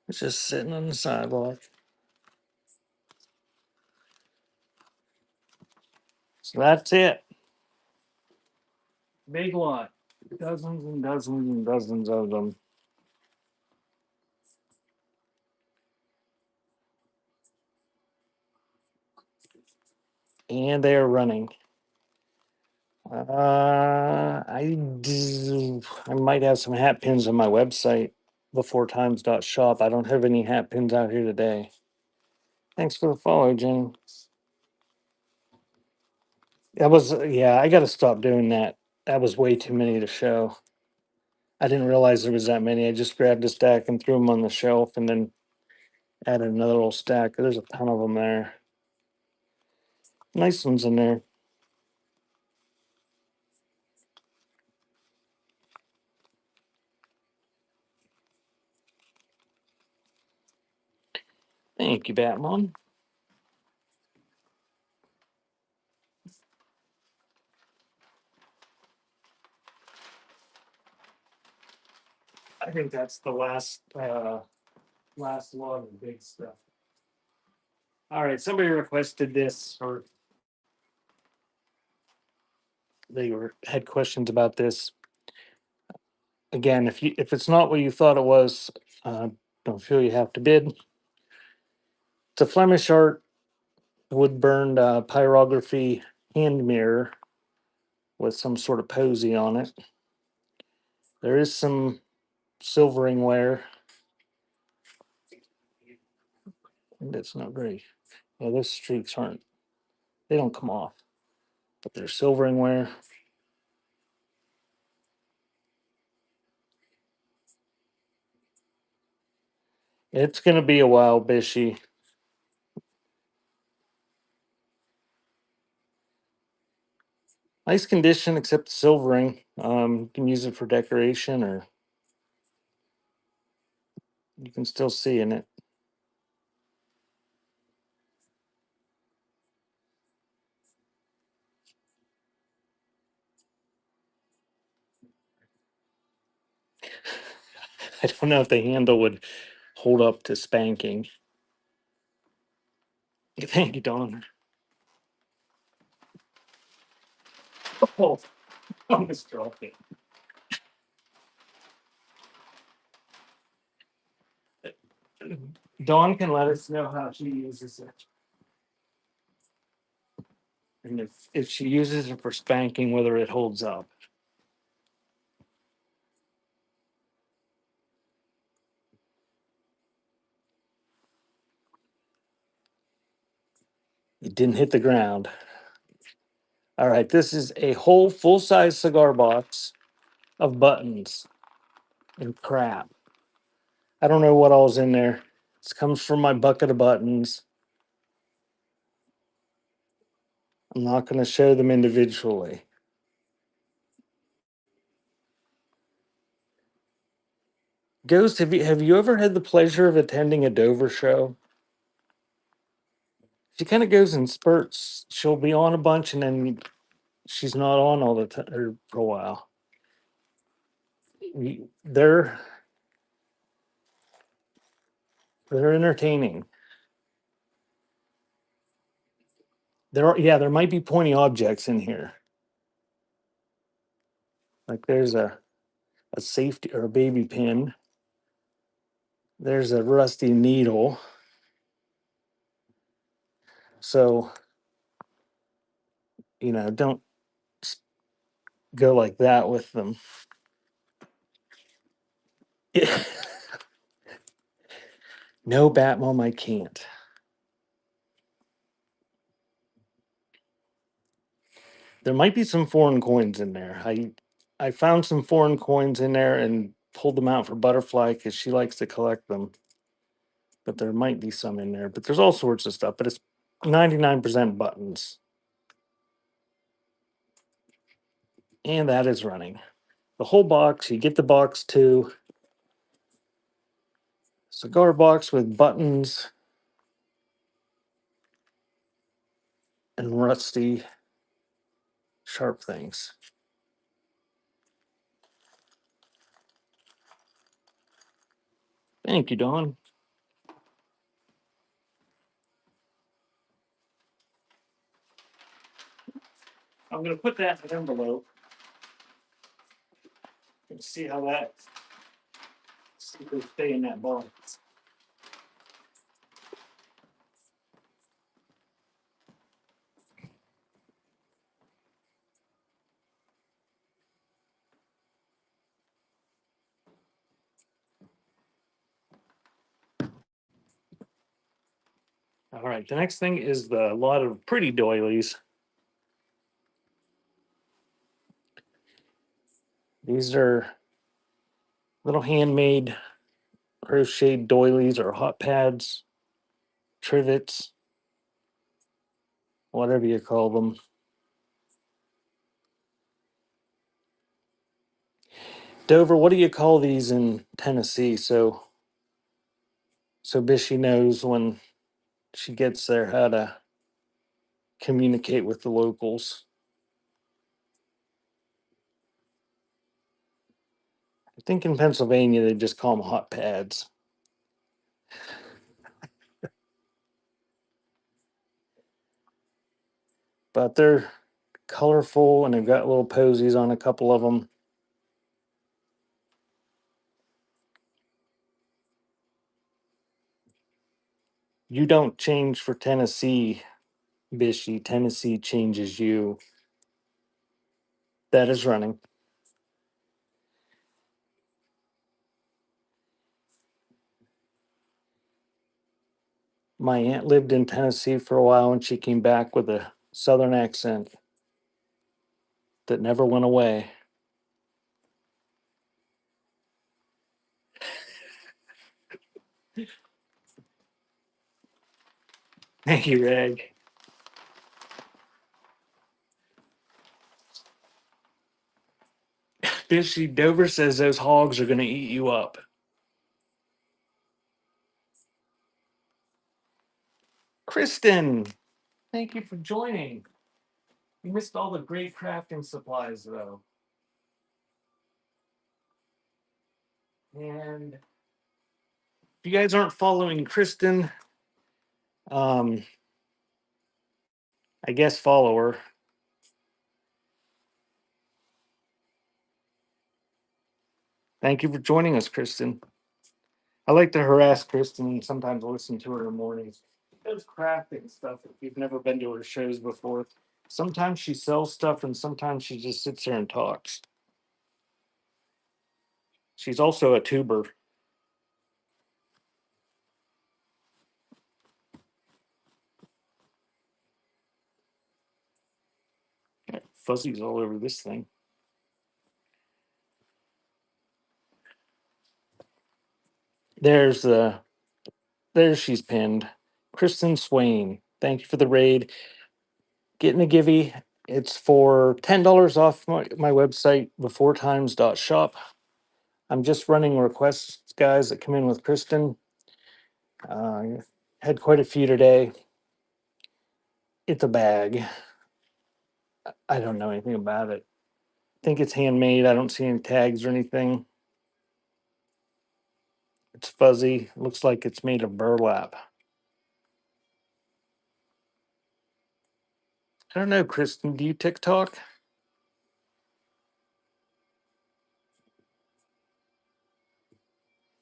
It's just sitting on the sidewalk. So that's it. Big lot. Dozens and dozens and dozens of them. And they are running. I might have some hat pins on my website, beforetimes.shop. I don't have any hat pins out here today. Thanks for the follow, Jenny. Yeah, I got to stop doing that. That was way too many to show. I didn't realize there was that many. I just grabbed a stack and threw them on the shelf and then added another little stack. There's a ton of them there. Nice ones in there. Thank you, Batman. I think that's the last lot of big stuff. All right, somebody requested this, or had questions about this. Again, if it's not what you thought it was, don't feel you have to bid. It's a Flemish art wood burned pyrography hand mirror with some sort of posy on it. There is some silvering wear, and it's not very. Yeah, those streaks they don't come off, but there's silvering wear. It's gonna be a while, Bishy. Nice condition, except the silvering. You can use it for decoration, or you can still see in it. I don't know if the handle would hold up to spanking. Thank you, Don. Oh, almost dropped it. Dawn can let us know how she uses it. And if she uses it for spanking, whether it holds up. It didn't hit the ground. All right, this is a whole full size cigar box of buttons and crap. I don't know what all's in there. This comes from my bucket of buttons. I'm not going to show them individually. Ghost, have you ever had the pleasure of attending a Dover show? She kind of goes in spurts. She'll be on a bunch and then she's not on all the time or for a while. They're they're entertaining. There might be pointy objects in here. Like there's a safety or a baby pin. There's a rusty needle. So, don't go like that with them. No Batmom, I can't. There might be some foreign coins in there. I found some foreign coins in there and pulled them out for Butterfly because she likes to collect them. But there might be some in there. But there's all sorts of stuff. But it's 99% buttons. And that is running. The whole box, you get the box too. Cigar box with buttons and rusty, sharp things. Thank you, Don. I'm going to put that in an envelope and see how that will stay in that box. All right, the next thing is the lot of pretty doilies. These are little handmade crocheted doilies or hot pads, trivets, whatever you call them. Dover, what do you call these in Tennessee? So Bishy knows when she gets there how to communicate with the locals. I think in Pennsylvania they just call them hot pads. But they're colorful and they've got little posies on a couple of them. You don't change for Tennessee, Bishy. Tennessee changes you. That is running. My aunt lived in Tennessee for a while and she came back with a southern accent that never went away. Thank you, Reg. Bishy, Dover says those hogs are going to eat you up. Kristen, thank you for joining. You missed all the great crafting supplies, though. And if you guys aren't following Kristen, um, I guess follow her. Thank you for joining us, Kristen. I like to harass Kristen and sometimes listen to her in the mornings. She does crafting stuff if you've never been to her shows before. Sometimes she sells stuff and sometimes she just sits there and talks. She's also a tuber. Got fuzzies all over this thing. There's there she's pinned. Kristen Swain. Thank you for the raid. Getting a givey. It's for $10 off my website, beforetimes.shop. I'm just running requests, guys, that come in with Kristen. Had quite a few today. It's a bag. I don't know anything about it. I think it's handmade. I don't see any tags or anything. It's fuzzy. Looks like it's made of burlap. I don't know, Kristen. Do you TikTok?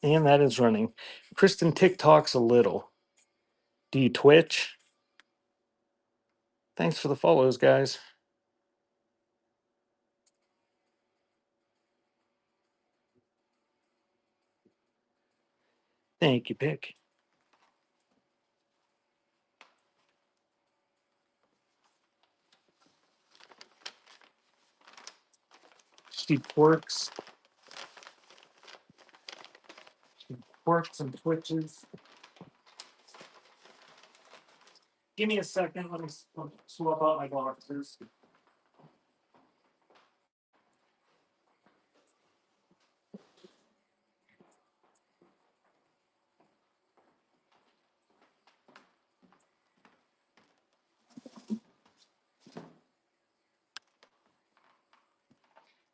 And that is running. Kristen TikToks a little. Do you Twitch? Thanks for the follows, guys. Thank you, Pick. she quirks and twitches. Give me a second. Let me swap out my boxers.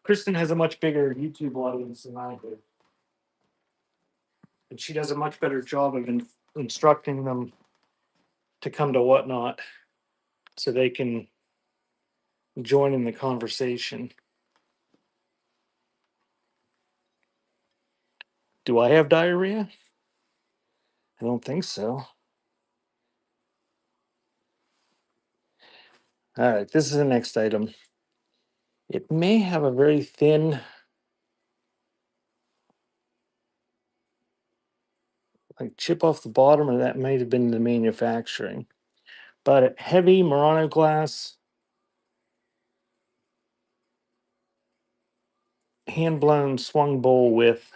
Kristen has a much bigger YouTube audience than I do. And she does a much better job of instructing them to come to Whatnot so they can join in the conversation. Do I have diarrhea? I don't think so. All right, this is the next item. It may have a very thin, like chip off the bottom, or that might have been the manufacturing. But a heavy Murano glass, hand blown swung bowl with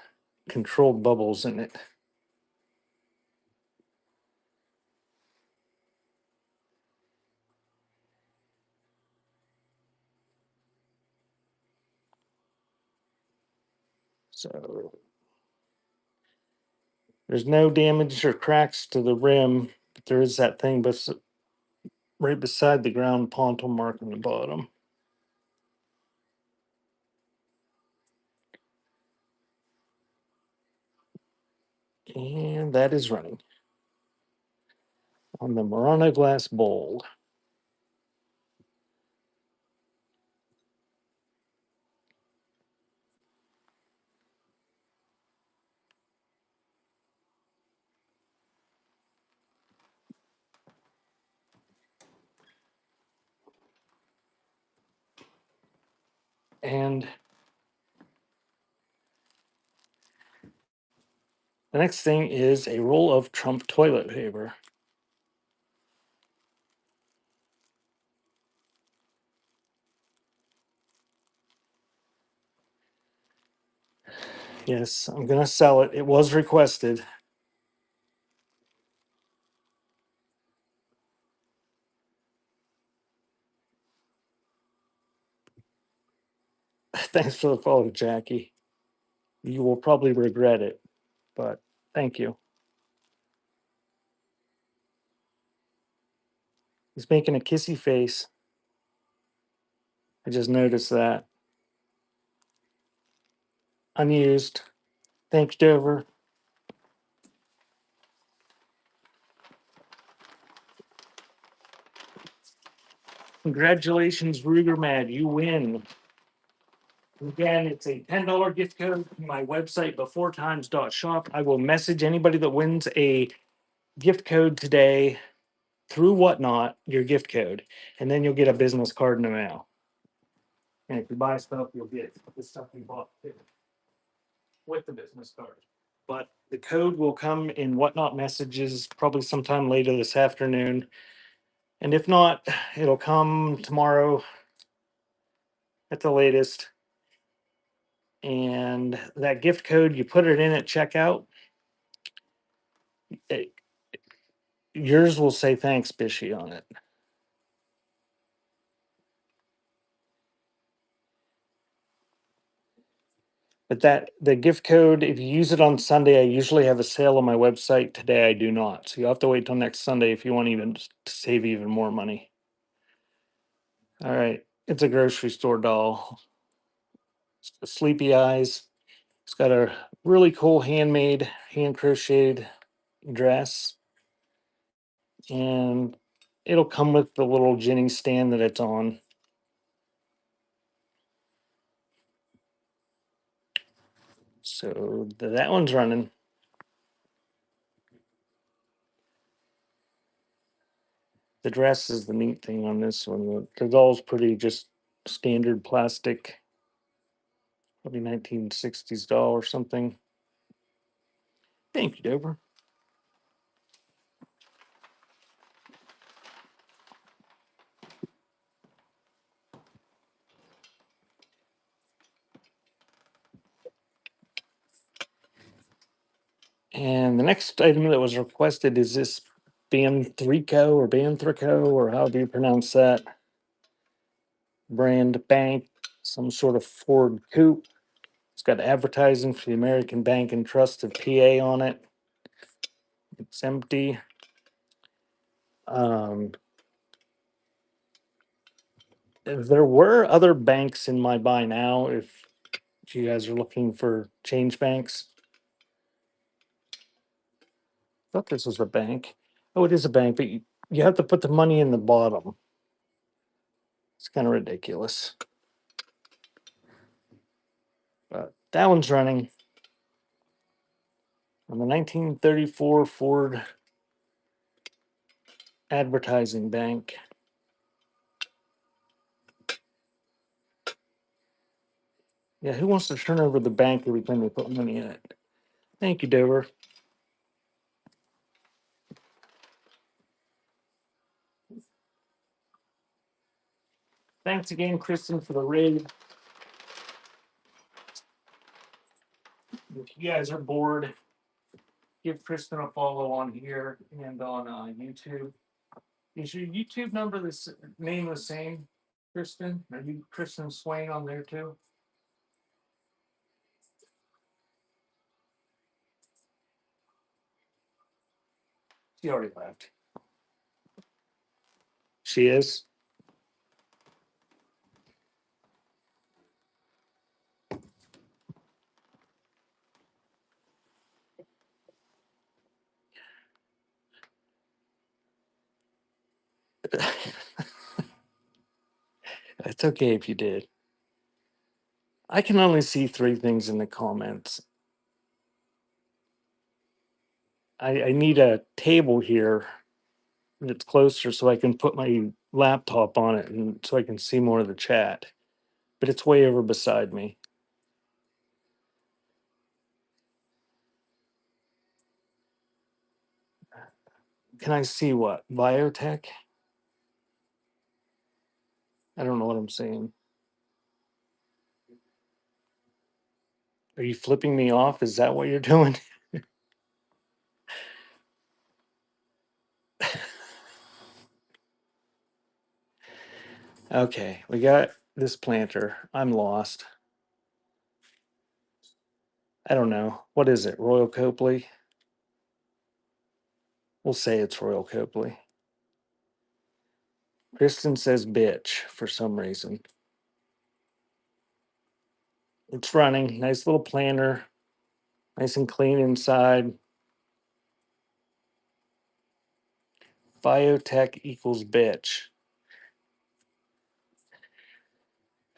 controlled bubbles in it. So there's no damage or cracks to the rim, but there is that thing right beside the ground ponton mark on the bottom. And that is running on the Murano glass bowl. And the next thing is a roll of Trump toilet paper. Yes, I'm going to sell it. It was requested. Thanks for the follow, Jackie. You will probably regret it, but thank you. He's making a kissy face. I just noticed that. Unused. Thanks, Dover. Congratulations, Ruger Mad. You win. Again, it's a $10 gift code to my website, beforetimes.shop. I will message anybody that wins a gift code today through Whatnot, your gift code, and then you'll get a business card in the mail. And if you buy stuff, you'll get the stuff you bought too, with the business card. But the code will come in Whatnot messages probably sometime later this afternoon. And if not, it'll come tomorrow at the latest. And that gift code, you put it in at checkout. It, yours will say thanks, Bishy, on it. But that the gift code, if you use it on Sunday, I usually have a sale on my website. Today I do not. So you'll have to wait till next Sunday if you want even to save even more money. All right. It's a grocery store doll. Sleepy eyes. It's got a really cool handmade, hand crocheted dress. And it'll come with the little ginning stand that it's on. So that one's running. The dress is the neat thing on this one. The doll's pretty just standard plastic, probably 1960s doll or something. Thank you, Dover. And the next item that was requested is this Banthrico or Banthrico or however you pronounce that brand bank, some sort of Ford coupe. It's got advertising for the American Bank and Trust of PA on it. It's empty. Um, there were other banks in my buy now if you guys are looking for change banks. I thought this was a bank. Oh, it is a bank, but you have to put the money in the bottom. It's kind of ridiculous. But that one's running on the 1934 Ford Advertising Bank. Yeah, who wants to turn over the bank every time they put money in it? Thank you, Dover. Thanks again, Kristen, for the raid. If you guys are bored, give Kristen a follow on here and on YouTube. Is your YouTube number name the same, Kristen? Are you Kristen Swain on there too? She already left. She is. It's okay if you did. I can only see three things in the comments. I need a table here that's closer so I can put my laptop on it and so I can see more of the chat. But it's way over beside me. Can I see what? Biotech? I don't know what I'm saying. Are you flipping me off? Is that what you're doing? Okay, we got this planter. I'm lost. I don't know. What is it? Royal Copley? We'll say it's Royal Copley. Kristen says bitch for some reason. It's running. Nice little planter. Nice and clean inside. Biotech equals bitch.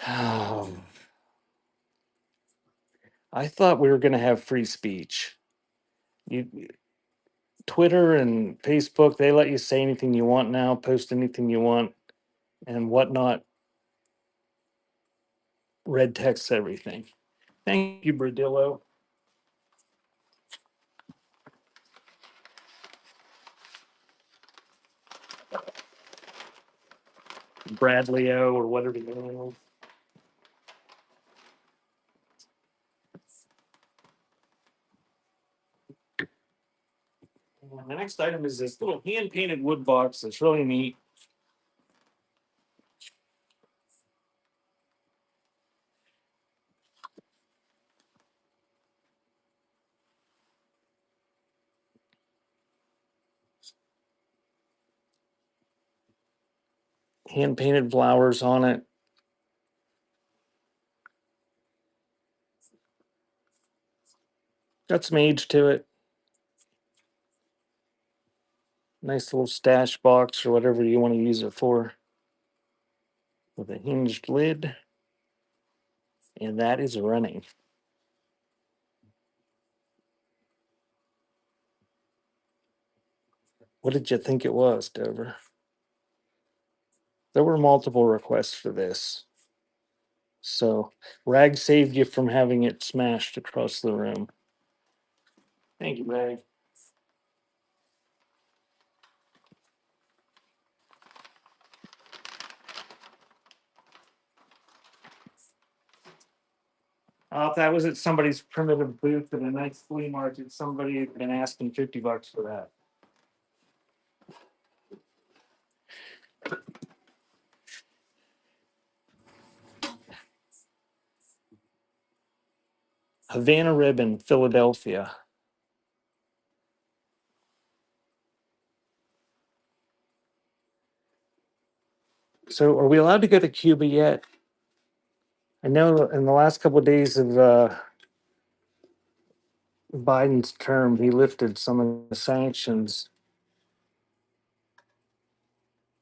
I thought we were going to have free speech. You, Twitter and Facebook, they let you say anything you want now, post anything you want, and whatnot. Red text everything. Thank you, Bradillo. Bradley-O or whatever the name is. And the next item is this little hand-painted wood box that's really neat. Hand-painted flowers on it. Got some age to it. Nice little stash box or whatever you want to use it for. With a hinged lid. And that is running. What did you think it was, Dover? There were multiple requests for this. So Rag saved you from having it smashed across the room. Thank you, Rag. If that was at somebody's primitive booth at a nice flea market, somebody had been asking $50 for that. Havana Ribbon, Philadelphia. So, are we allowed to go to Cuba yet? I know in the last couple of days of Biden's term, he lifted some of the sanctions.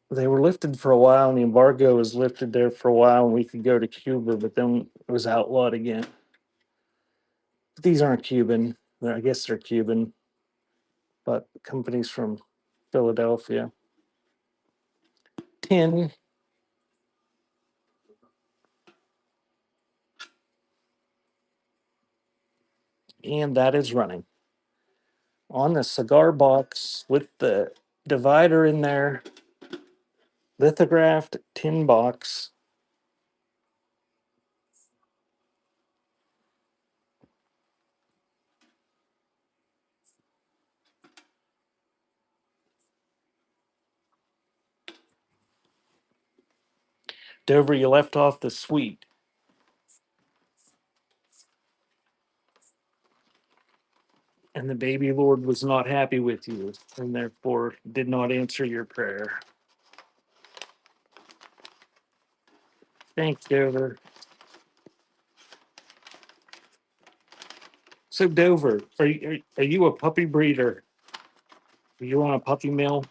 They were lifted for a while, and the embargo was lifted there for a while, and we could go to Cuba, but then it was outlawed again. But these aren't Cuban. I guess they're Cuban, but companies from Philadelphia. Tin, and that is running on the cigar box with the divider in there, lithographed tin box. Dover, you left off the sweet, and the baby Lord was not happy with you, and therefore did not answer your prayer. Thanks, Dover. So, Dover, are you a puppy breeder? Are you on a puppy mill?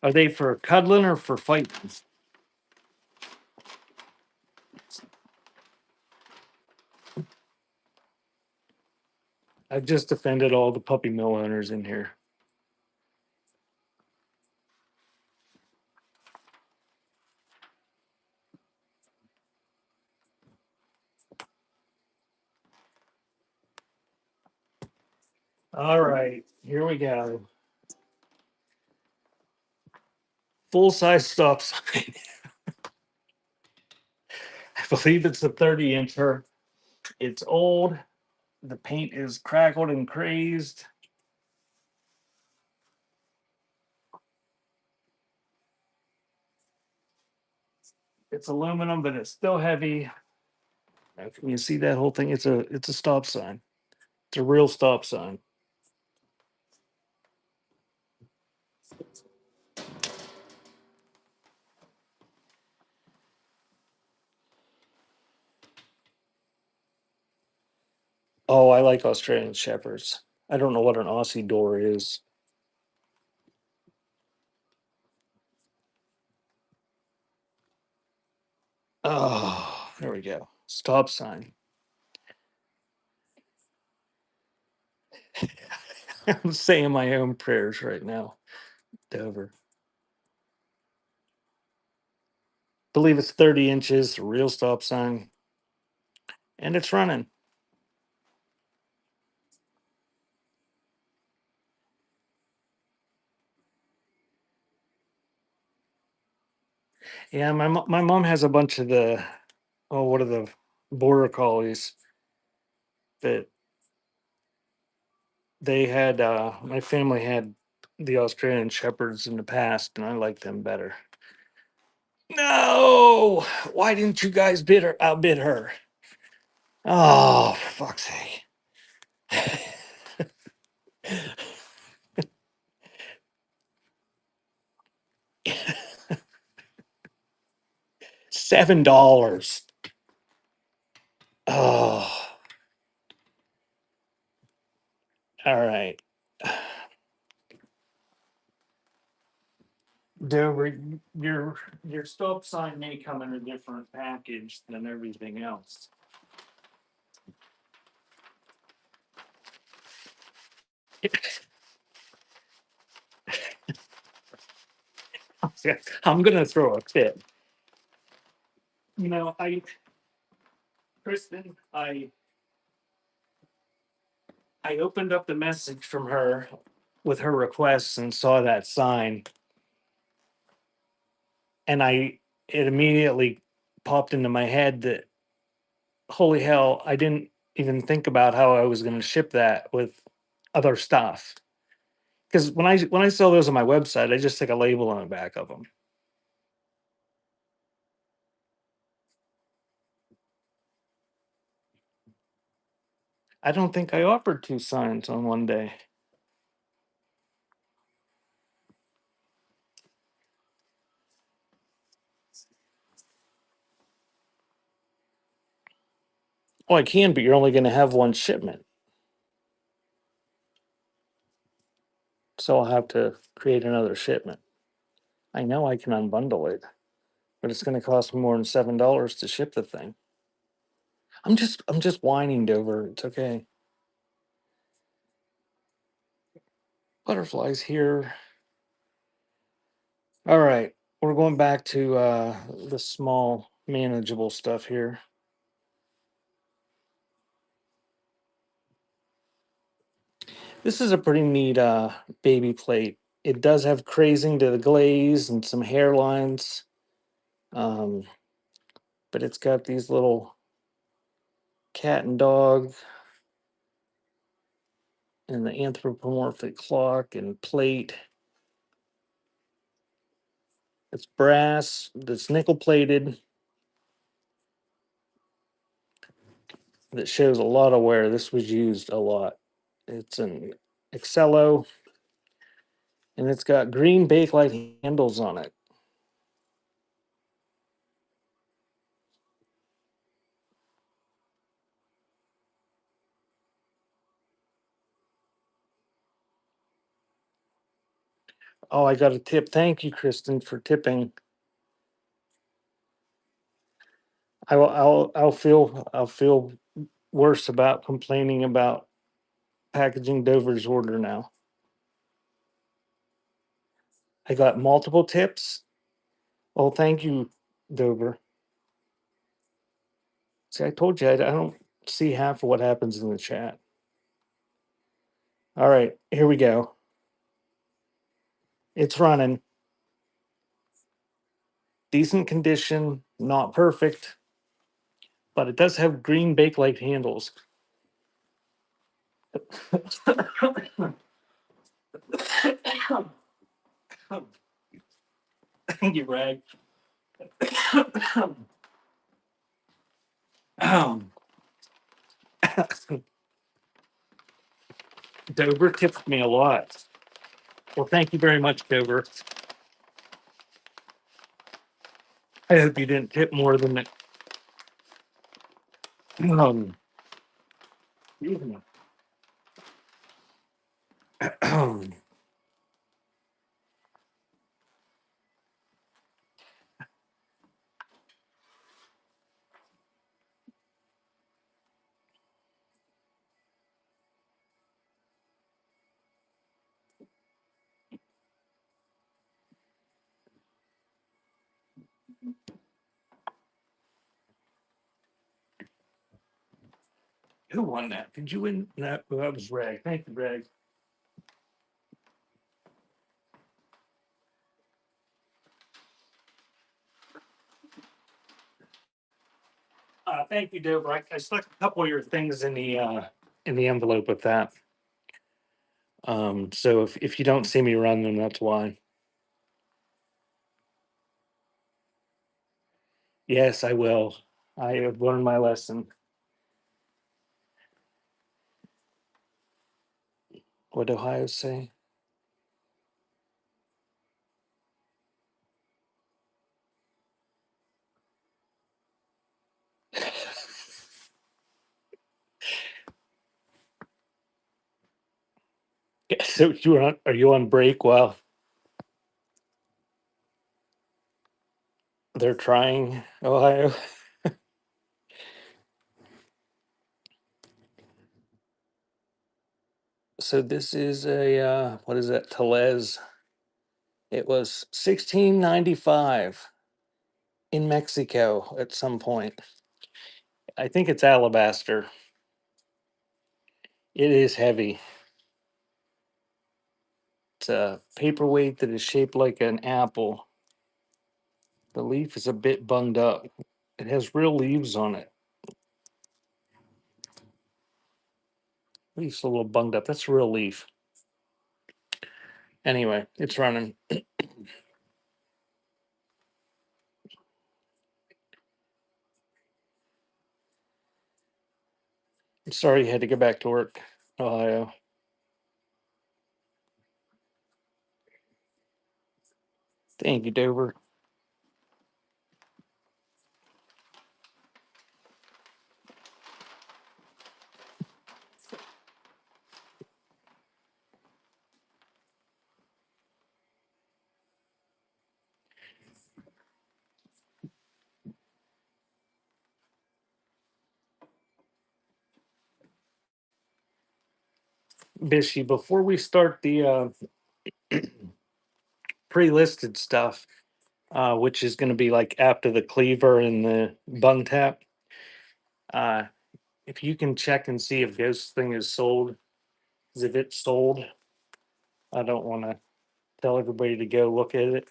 Are they for cuddling or for fighting? I've just offended all the puppy mill owners in here. All right, here we go. Full size stop sign. I believe it's a 30-incher. It's old. The paint is crackled and crazed. It's aluminum, but it's still heavy. Can you see that whole thing? It's a stop sign. It's a real stop sign. Oh, I like Australian Shepherds. I don't know what an Aussie door is. Oh, there we go. Stop sign. I'm saying my own prayers right now. Dover. Believe it's 30 inches, real stop sign, and it's running. Yeah, my mom has a bunch of the what are the border collies that they had. My family had the Australian Shepherds in the past, and I like them better. No, why didn't you guys outbid her? Oh, for fuck's sake! $7. Oh, all right. Dover, your stop sign may come in a different package than everything else. I'm gonna throw a fit. You know, Kristen, I opened up the message from her with her requests and saw that sign, and it immediately popped into my head that holy hell, I didn't even think about how I was going to ship that with other stuff. Because when I sell those on my website, I just stick a label on the back of them. I don't think I offered two signs on one day. Oh, I can, but you're only going to have one shipment. So I'll have to create another shipment. I know I can unbundle it, but it's going to cost me more than $7 to ship the thing. I'm just whining, Dover. It's okay. Butterflies here. All right. We're going back to the small manageable stuff here. This is a pretty neat baby plate. It does have crazing to the glaze and some hairlines, um, but it's got these little cat and dog and the anthropomorphic clock and plate. It's brass, that's nickel plated, that shows a lot of wear. This was used a lot. It's an Excello, and it's got green bakelite handles on it. Oh, I got a tip. Thank you, Kristen, for tipping. I'll feel worse about complaining about packaging Dover's order now. I got multiple tips. Oh, thank you, Dover. See, I told you I don't see half of what happens in the chat. All right, here we go. It's running. Decent condition, not perfect, but it does have green bakelite handles. Thank you, Rag. Dover tipped me a lot. Well, thank you very much, Dover. I hope you didn't tip more than it. Excuse me. Who won that? Did you win? No, that was Rag. Thank you, Rag. Thank you, Dover. I stuck a couple of your things in the envelope with that. So if you don't see me run them, that's why. Yes, I will. I have learned my lesson. What did Ohio say? So are you on break while they're trying Ohio? So this is a what is that? Telez. It was 1695 in Mexico at some point. I think it's alabaster. It is heavy. It's a paperweight that is shaped like an apple. The leaf is a bit bunged up. It has real leaves on it. Leaf's a little bunged up. That's a real leaf. Anyway, it's running. I'm sorry you had to go back to work, Ohio. Thank you, Dover. Bishy, before we start the pre-listed stuff, which is going to be like after the cleaver and the bung tap, uh, if you can check and see if Ghost thing is sold, because if it's sold, I don't want to tell everybody to go look at it.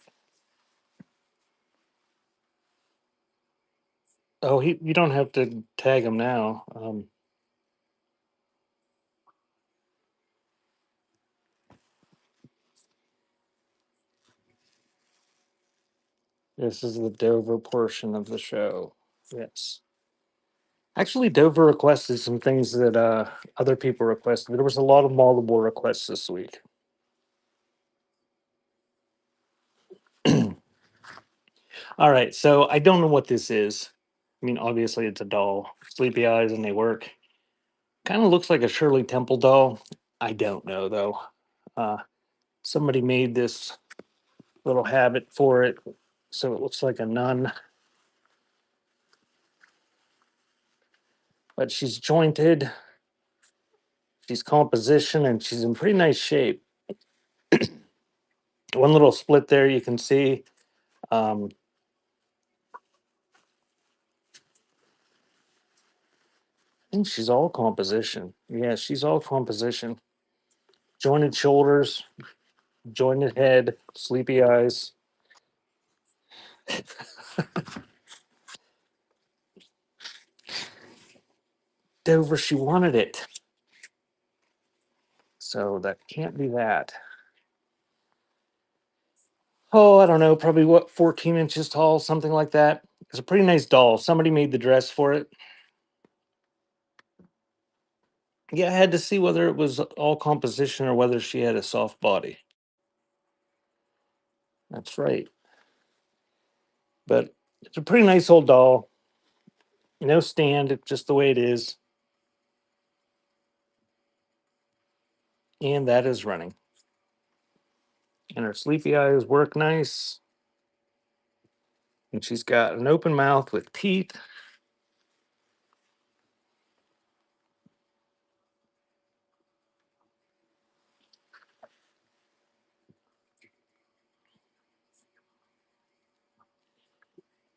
Oh, you don't have to tag him now. This is the Dover portion of the show. Yes. Actually, Dover requested some things that other people requested. There was a lot of multiple requests this week. All right, so I don't know what this is. I mean, obviously it's a doll, sleepy eyes, and they work. Kind of looks like a Shirley Temple doll. I don't know though. Uh, Somebody made this little habit for it, so it looks like a nun, but she's jointed. She's composition, and she's in pretty nice shape. One little split there you can see. Um, I think she's all composition. Yeah, she's all composition. Jointed shoulders, jointed head, sleepy eyes. Dover, she wanted it. So that can't be that. Oh, I don't know, probably what, 14 inches tall, something like that. It's a pretty nice doll. Somebody made the dress for it. Yeah, I had to see whether it was all composition or whether she had a soft body. That's right. But it's a pretty nice old doll. No stand, it's just the way it is. And that is running. And her sleepy eyes work nice. And she's got an open mouth with teeth.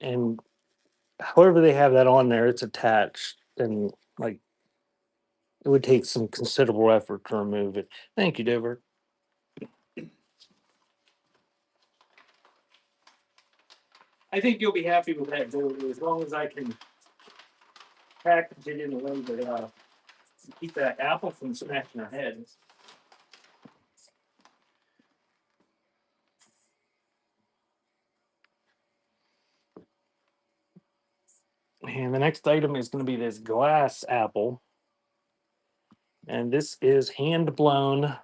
And however they have that on there, it's attached. And like it would take some considerable effort to remove it. Thank you, Dover. I think you'll be happy with that, Dover, as long as I can package it in a way that keep that apple from smashing our heads. And the next item is going to be this glass apple. And this is hand blown.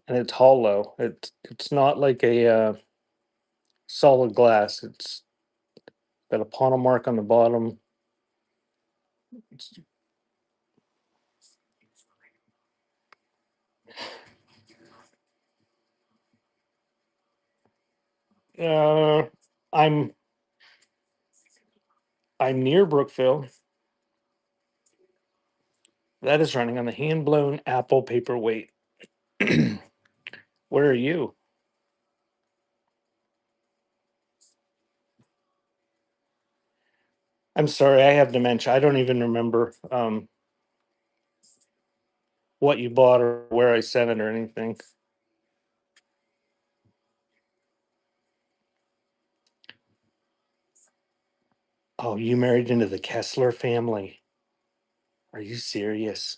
And it's hollow. It's not like a solid glass. It's got a panel mark on the bottom. Uh, I'm I'm near Brookville. That is running on the hand blown apple paperweight. Where are you? I'm sorry, I have dementia. I don't even remember what you bought or where I sent it or anything. Oh, you married into the Kessler family. Are you serious?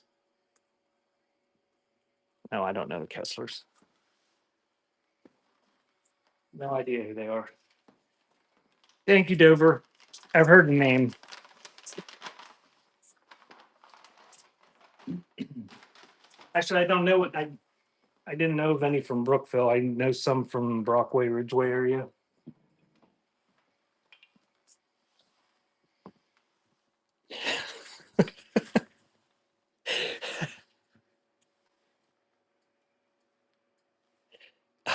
No, I don't know the Kesslers. No idea who they are. Thank you, Dover. I've heard the name. Actually, I don't know what I didn't know of any from Brookville. I know some from Brockway, Ridgeway area.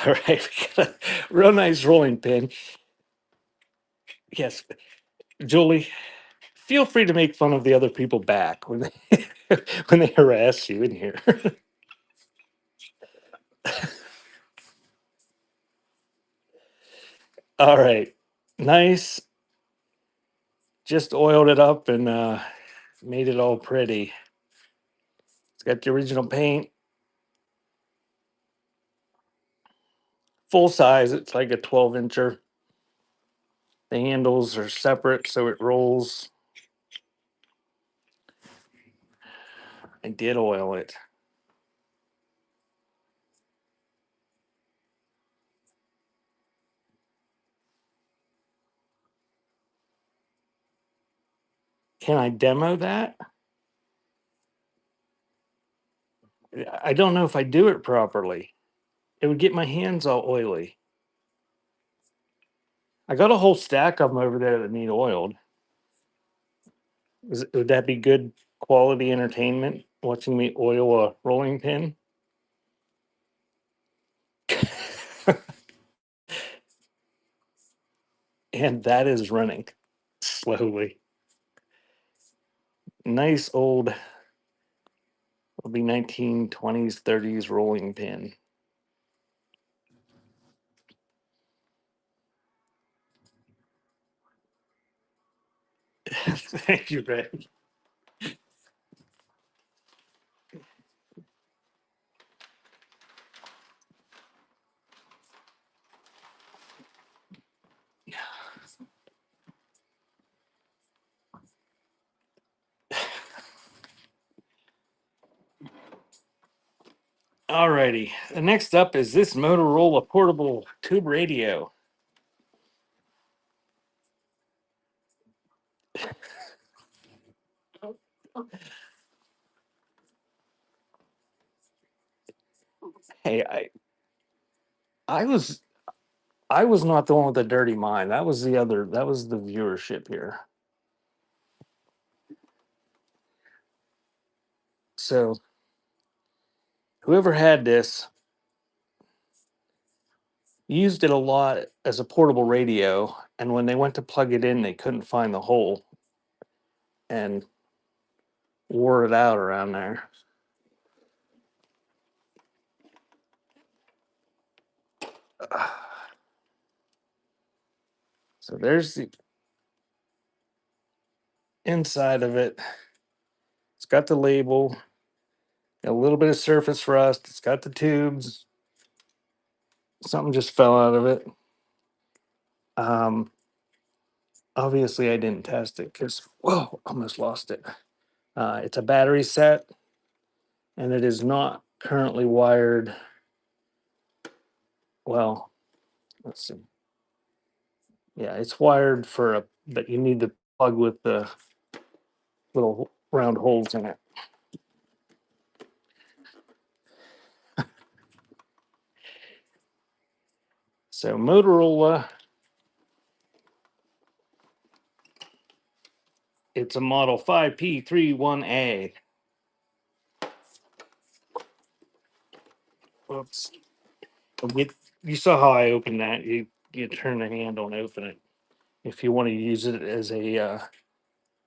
All right, we got a real nice rolling pin. Yes, Julie, feel free to make fun of the other people back when they when they harass you in here. All right, nice. Just oiled it up and made it all pretty. It's got the original paint, full size. It's like a 12 incher. The handles are separate, so it rolls. I did oil it. Can I demo that? I don't know if I do it properly. It would get my hands all oily. I got a whole stack of them over there that need oiled. Would that be good quality entertainment? Watching me oil a rolling pin? And that is running slowly. Nice old, it'll be 1920s, 30s rolling pin. Thank you, Ray. Alrighty. The next up is this Motorola portable tube radio. Hey, I was I was not the one with the dirty mind. That was the other. That was the viewership here. So whoever had this used it a lot as a portable radio, and when they went to plug it in, they couldn't find the hole and wore it out around there. So there's the inside of it. It's got the label, a little bit of surface rust. It's got the tubes. Something just fell out of it. Um, Obviously, I didn't test it because, whoa, almost lost it. It's a battery set, and it is not currently wired. Well, let's see. Yeah, it's wired for a, but you need the plug with the little round holes in it. So Motorola, it's a model 5P31A. Oops. You saw how I opened that. You turn the handle and open it. If you want to use it as a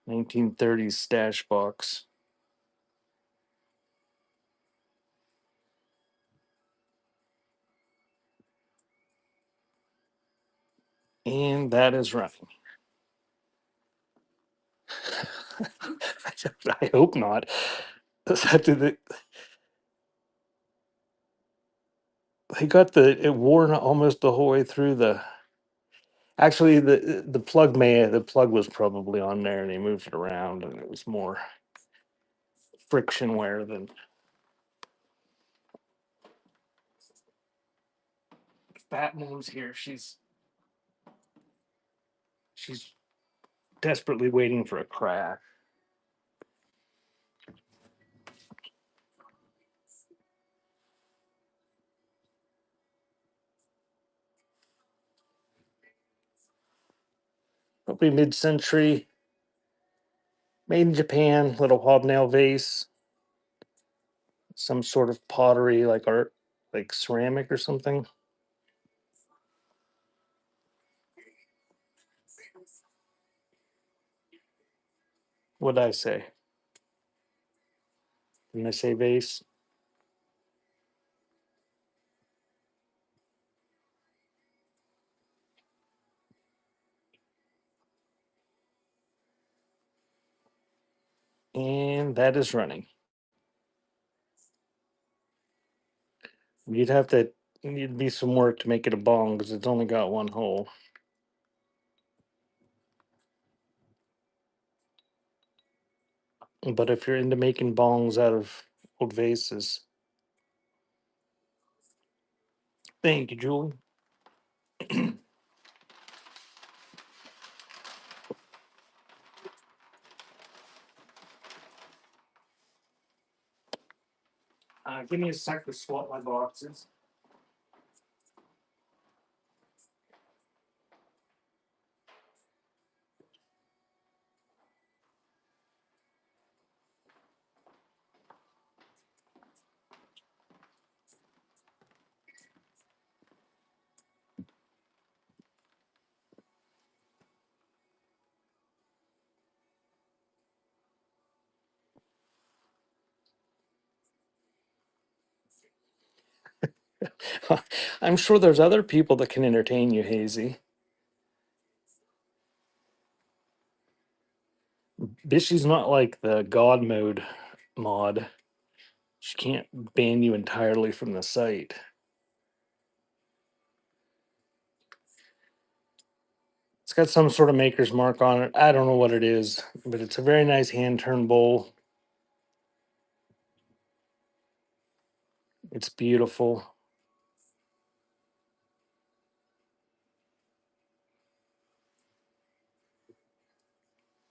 1930s stash box. And that is running. I hope not. They they got it worn almost the whole way through the. Actually, the plug was probably on there, and they moved it around, and it was more friction wear than. Fat Moon's here. She's desperately waiting for a crack. Probably mid-century, made in Japan. Little hobnail vase, some sort of pottery, like art, like ceramic or something. What did I say? Didn't I say vase? And that is running. You'd have to need be some work to make it a bong because it's only got one hole. But if you're into making bongs out of old vases, thank you, Julie. Give me a sec to swap my boxes. I'm sure there's other people that can entertain you, Hazy. Bishy's not like the God mode mod. She can't ban you entirely from the site. It's got some sort of maker's mark on it. I don't know what it is, but it's a very nice hand turn bowl. It's beautiful.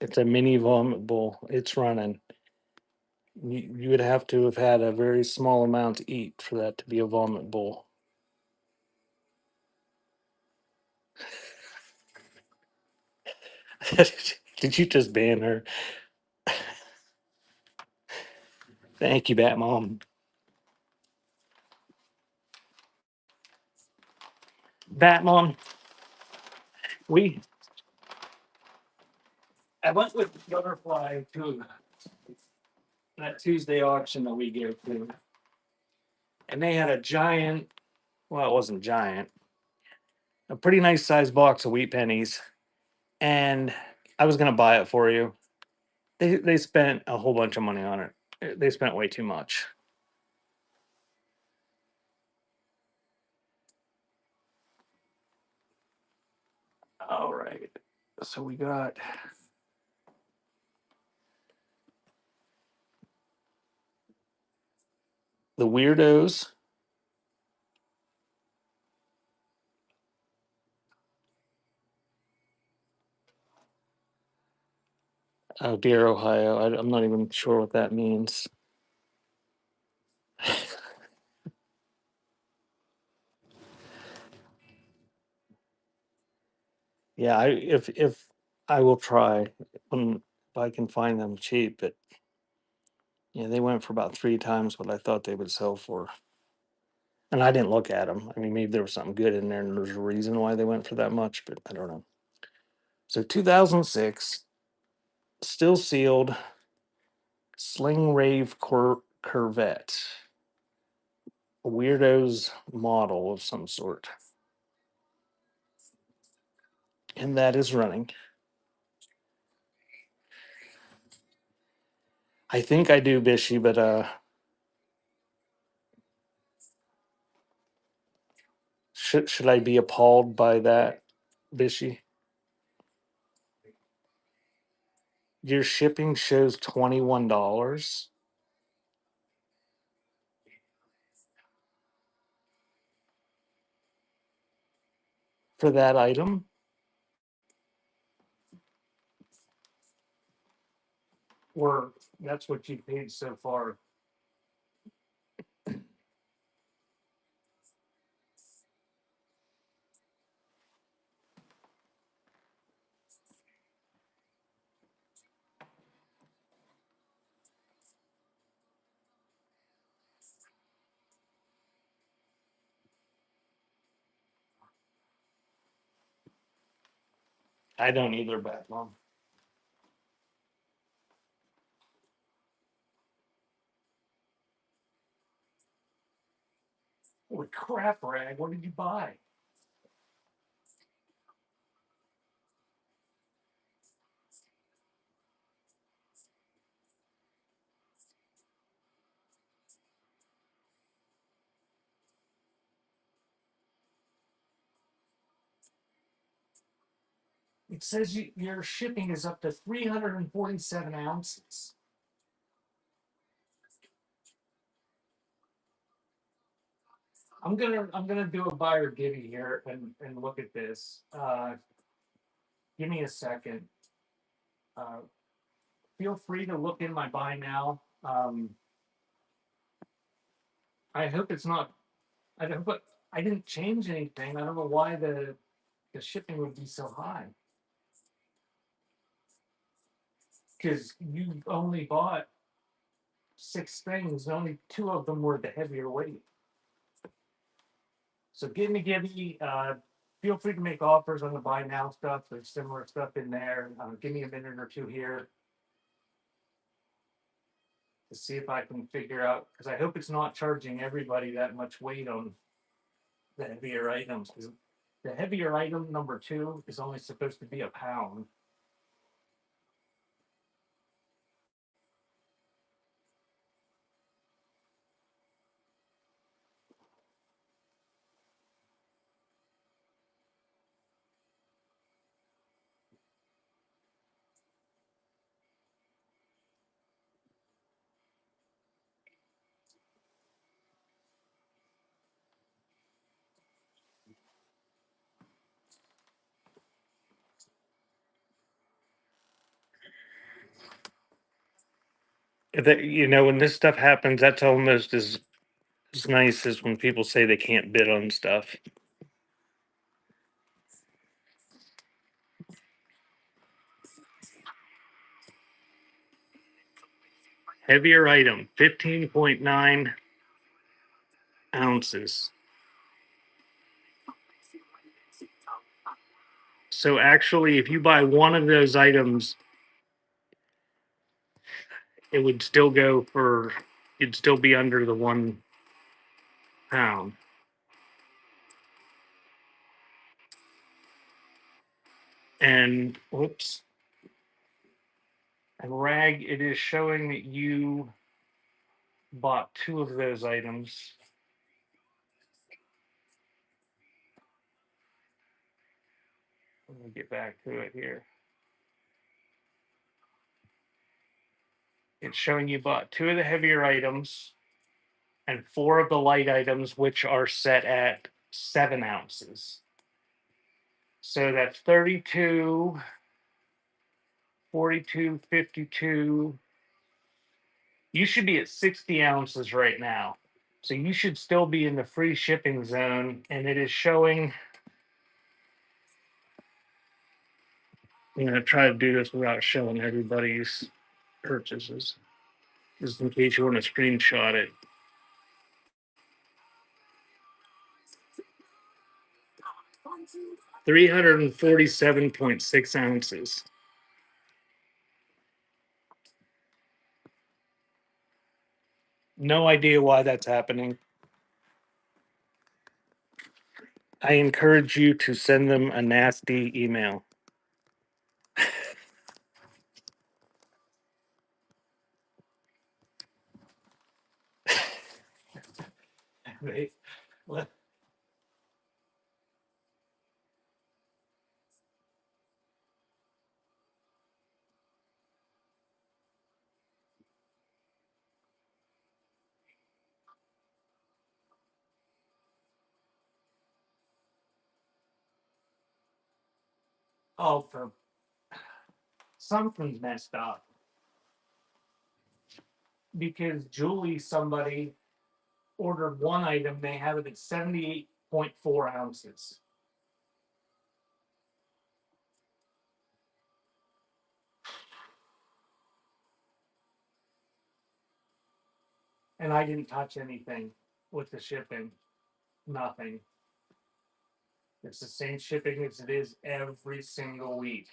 It's a mini vomit bowl. It's running. You would have to have had a very small amount to eat for that to be a vomit bowl. Did you just ban her? Thank you, Bat Mom. Bat Mom, we I went with Butterfly to that Tuesday auction that we go to, and they had a giant. Well, it wasn't giant. A pretty nice sized box of wheat pennies, and I was gonna buy it for you. They spent a whole bunch of money on it. They spent way too much. All right. So we got the weirdos. Oh dear Ohio. I'm not even sure what that means. Yeah, if I will try if I can find them cheap, but yeah, they went for about three times what I thought they would sell for. And I didn't look at them. I mean, maybe there was something good in there, and there's a reason why they went for that much, but I don't know. So 2006, still sealed, Sling Rave Corvette, a weirdo's model of some sort, and that is running. I think I do, Bishy, but should I be appalled by that, Bishy? Your shipping shows $21 for that item. Or that's what you paid so far. I don't either, Batmom. Holy crap, Rag! What did you buy? It says your shipping is up to 347 ounces. I'm gonna do a buyer givey here and look at this. Give me a second. Uh, Feel free to look in my buy now. I hope it's not. I don't. But I didn't change anything. I don't know why the shipping would be so high. Because you only bought 6 things. Only 2 of them were the heavier weight. So give me. Feel free to make offers on the buy now stuff. There's similar stuff in there. Give me a minute or two here to see if I can figure out, because I hope it's not charging everybody that much weight on the heavier items. Because the heavier item number 2 is only supposed to be a pound. That, when this stuff happens, that's almost as nice as when people say they can't bid on stuff. Heavier item, 15.9 ounces. So actually, if you buy one of those items, it would still go for, it'd still be under the 1 pound. And whoops. And Rag, it is showing that you bought 2 of those items. Let me get back to it here. It's showing you bought 2 of the heavier items and 4 of the light items, which are set at 7 ounces. So that's 32, 42, 52. You should be at 60 ounces right now. So you should still be in the free shipping zone. And it is showing. I'm going to try to do this without showing everybody's purchases, just in case you want to screenshot it. 347.6 ounces. No idea why that's happening. I encourage you to send them a nasty email. They- oh, for something's messed up because Julie, somebody ordered one item, they have it at 78.4 ounces. And I didn't touch anything with the shipping. Nothing. It's the same shipping as it is every single week.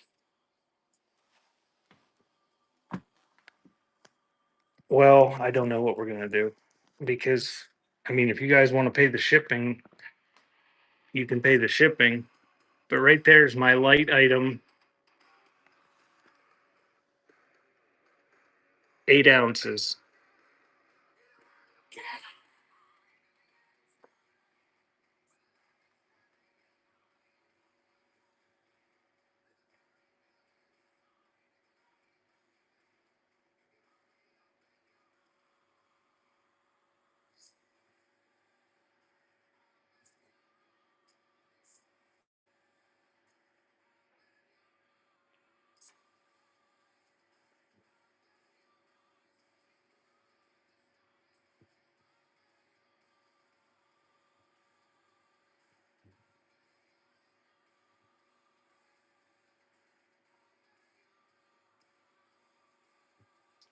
Well, I don't know what we're gonna do because I mean, if you guys want to pay the shipping, you can pay the shipping. But right there's my light item, 8 ounces.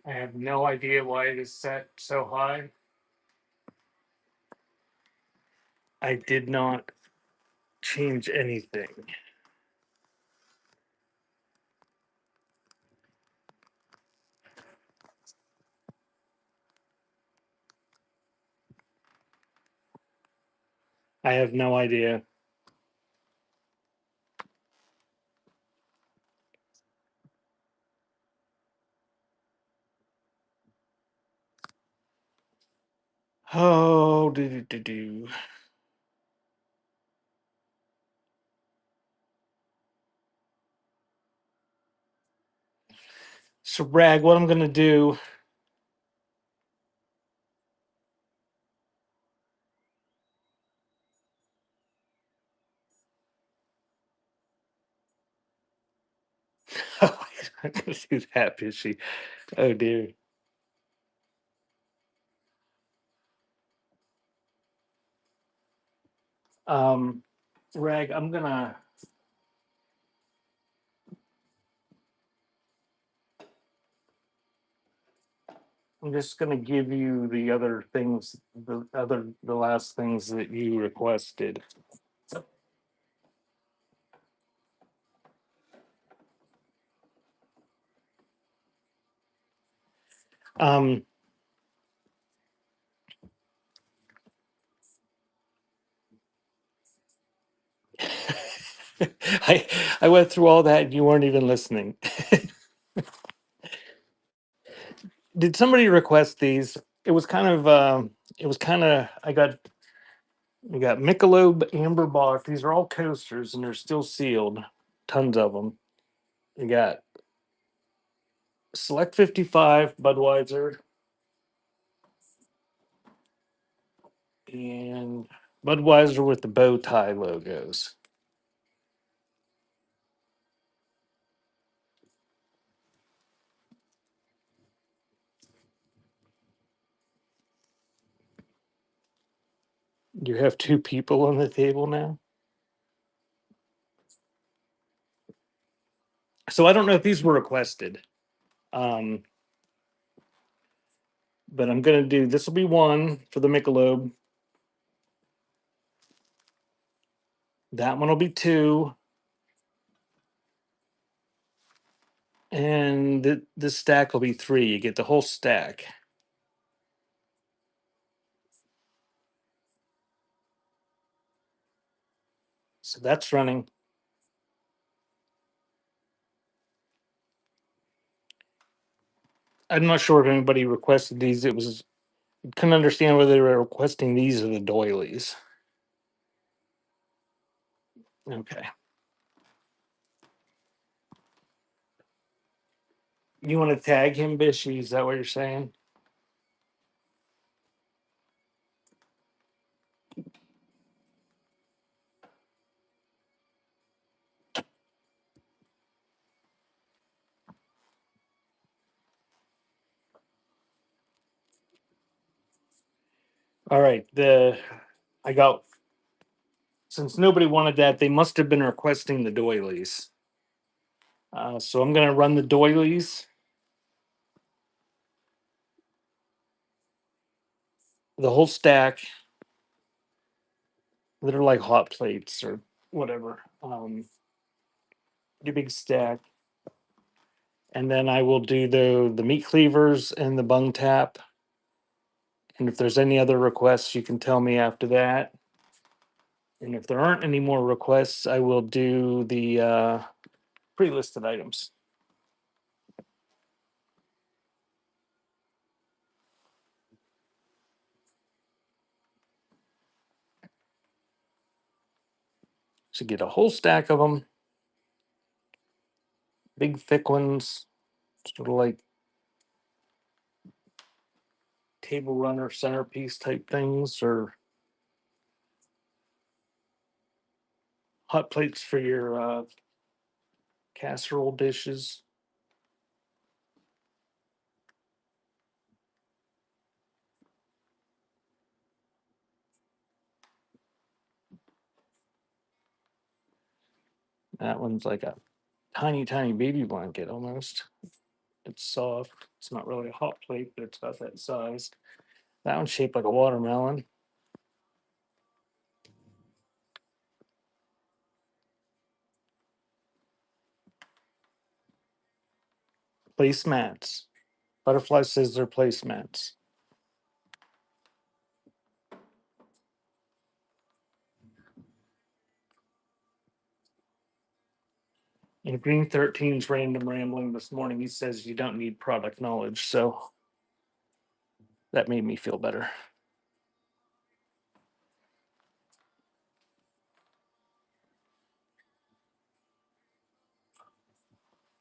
I have no idea why it is set so high. I did not change anything. I have no idea. Oh, do. So, Rag, what I'm gonna do? Oh, I'm gonna do that, is she? Oh dear. Um, Rag, I'm just gonna give you the other things, the last things that you requested. Um, I I went through all that and you weren't even listening. Did somebody request these? It was kind of we got Michelob Amber Box. These are all coasters and they're still sealed. Tons of them. We got Select 55 Budweiser and Budweiser with the bow tie logos. You have two people on the table now. So I don't know if these were requested. Um, but I'm gonna do this will be one for the Michelob. That one will be two. And this stack will be three. You get the whole stack. So that's running. I'm not sure if anybody requested these. It was Couldn't understand whether they were requesting these or the doilies. Okay. You want to tag him, Bishy? Is that what you're saying? All right. I got, since nobody wanted that, they must have been requesting the doilies. So I'm gonna run the doilies, the whole stack. That are like hot plates or whatever. Pretty big stack. And then I will do the meat cleavers and the bung tap. And if there's any other requests, you can tell me after that. And if there aren't any more requests, I will do the pre-listed items. So get a whole stack of them, big thick ones, sort of like table runner centerpiece type things, or hot plates for your casserole dishes. That one's like a tiny, tiny baby blanket almost. It's soft. It's not really a hot plate, but it's about that size. That one's shaped like a watermelon. Placemats. Butterfly says they're placemats. And Green 13's random rambling this morning. He says you don't need product knowledge. So that made me feel better.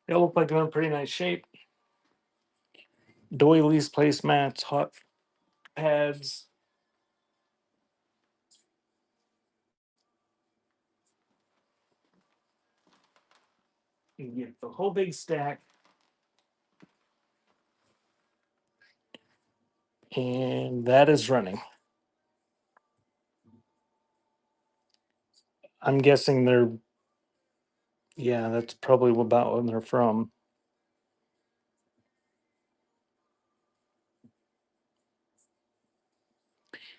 They look like they're in pretty nice shape. Doilies, placemats, hot pads. You can get the whole big stack. And that is running. I'm guessing they're, yeah, that's probably about when they're from.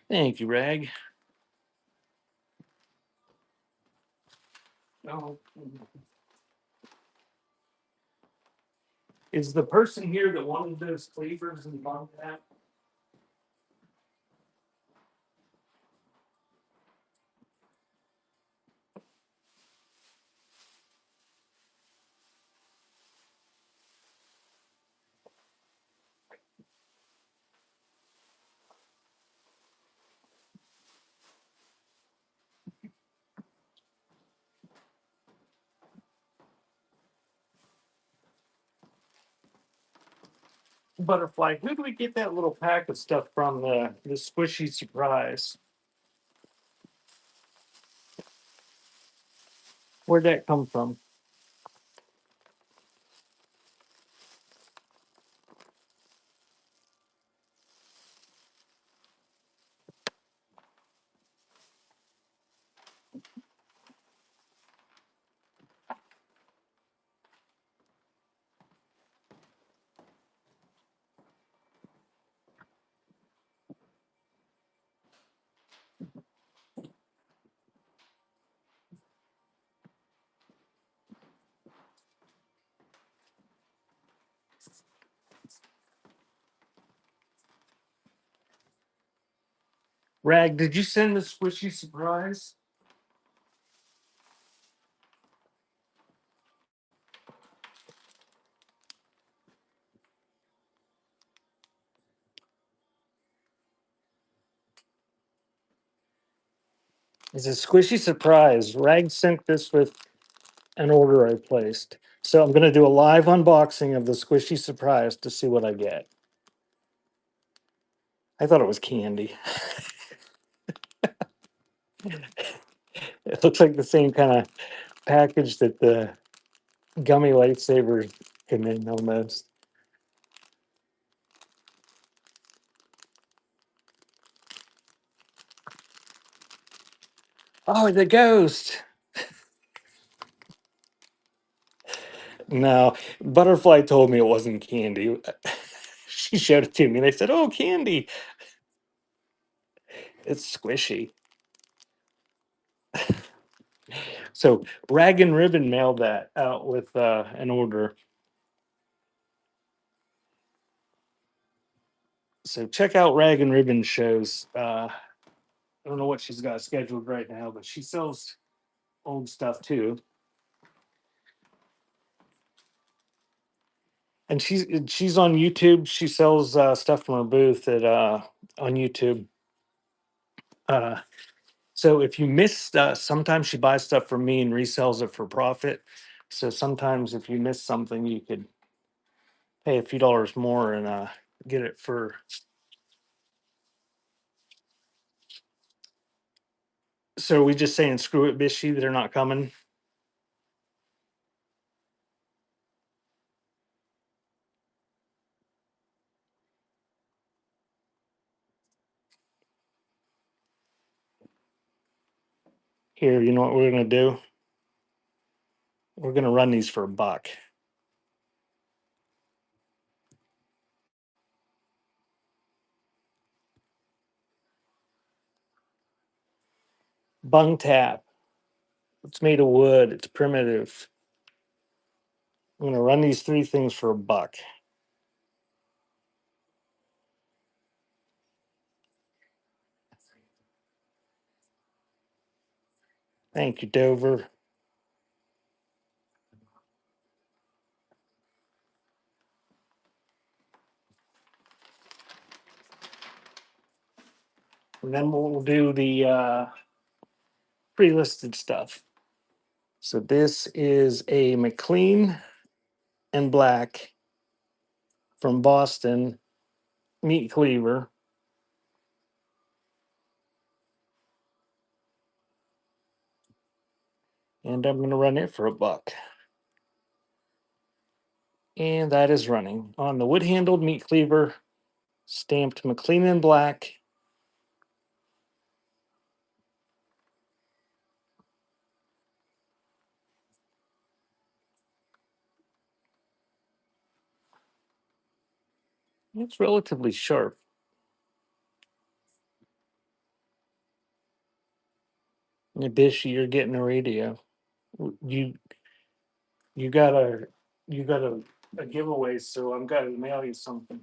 Thank you, Rag. Oh. Is the person here that wanted those cleavers and bung tap? Butterfly, who do we get that little pack of stuff from, the squishy surprise? Where'd that come from? Rag, did you send the squishy surprise? It's a squishy surprise. Rag sent this with an order I placed. So I'm going to do a live unboxing of the squishy surprise to see what I get. I thought it was candy. It looks like the same kind of package that the gummy lightsabers came in almost. Oh, the ghost. No, Butterfly told me it wasn't candy. She showed it to me and I said, "Oh, candy. It's squishy." So Rag and Ribbon mailed that out with an order. So check out Rag and Ribbon shows. I don't know what she's got scheduled right now, but she sells old stuff too. And she's on YouTube. She sells stuff from her booth at on YouTube. Uh, so if you miss, sometimes she buys stuff from me and resells it for profit. So sometimes if you miss something, you could pay a few dollars more and get it for. So are we just saying screw it, Bishy, that are not coming? Here, you know what we're gonna do? We're gonna run these for $1. Bung tap. It's made of wood. It's primitive. I'm gonna run these three things for $1. Thank you, Dover. And then we'll do the pre-listed stuff. So this is a McLean and Black from Boston meat cleaver. And I'm gonna run it for $1. And that is running on the wood handled meat cleaver, stamped McLean and Black. It's relatively sharp. Nabishy, you're getting a radio. You you got a giveaway, so I'm gonna mail you something.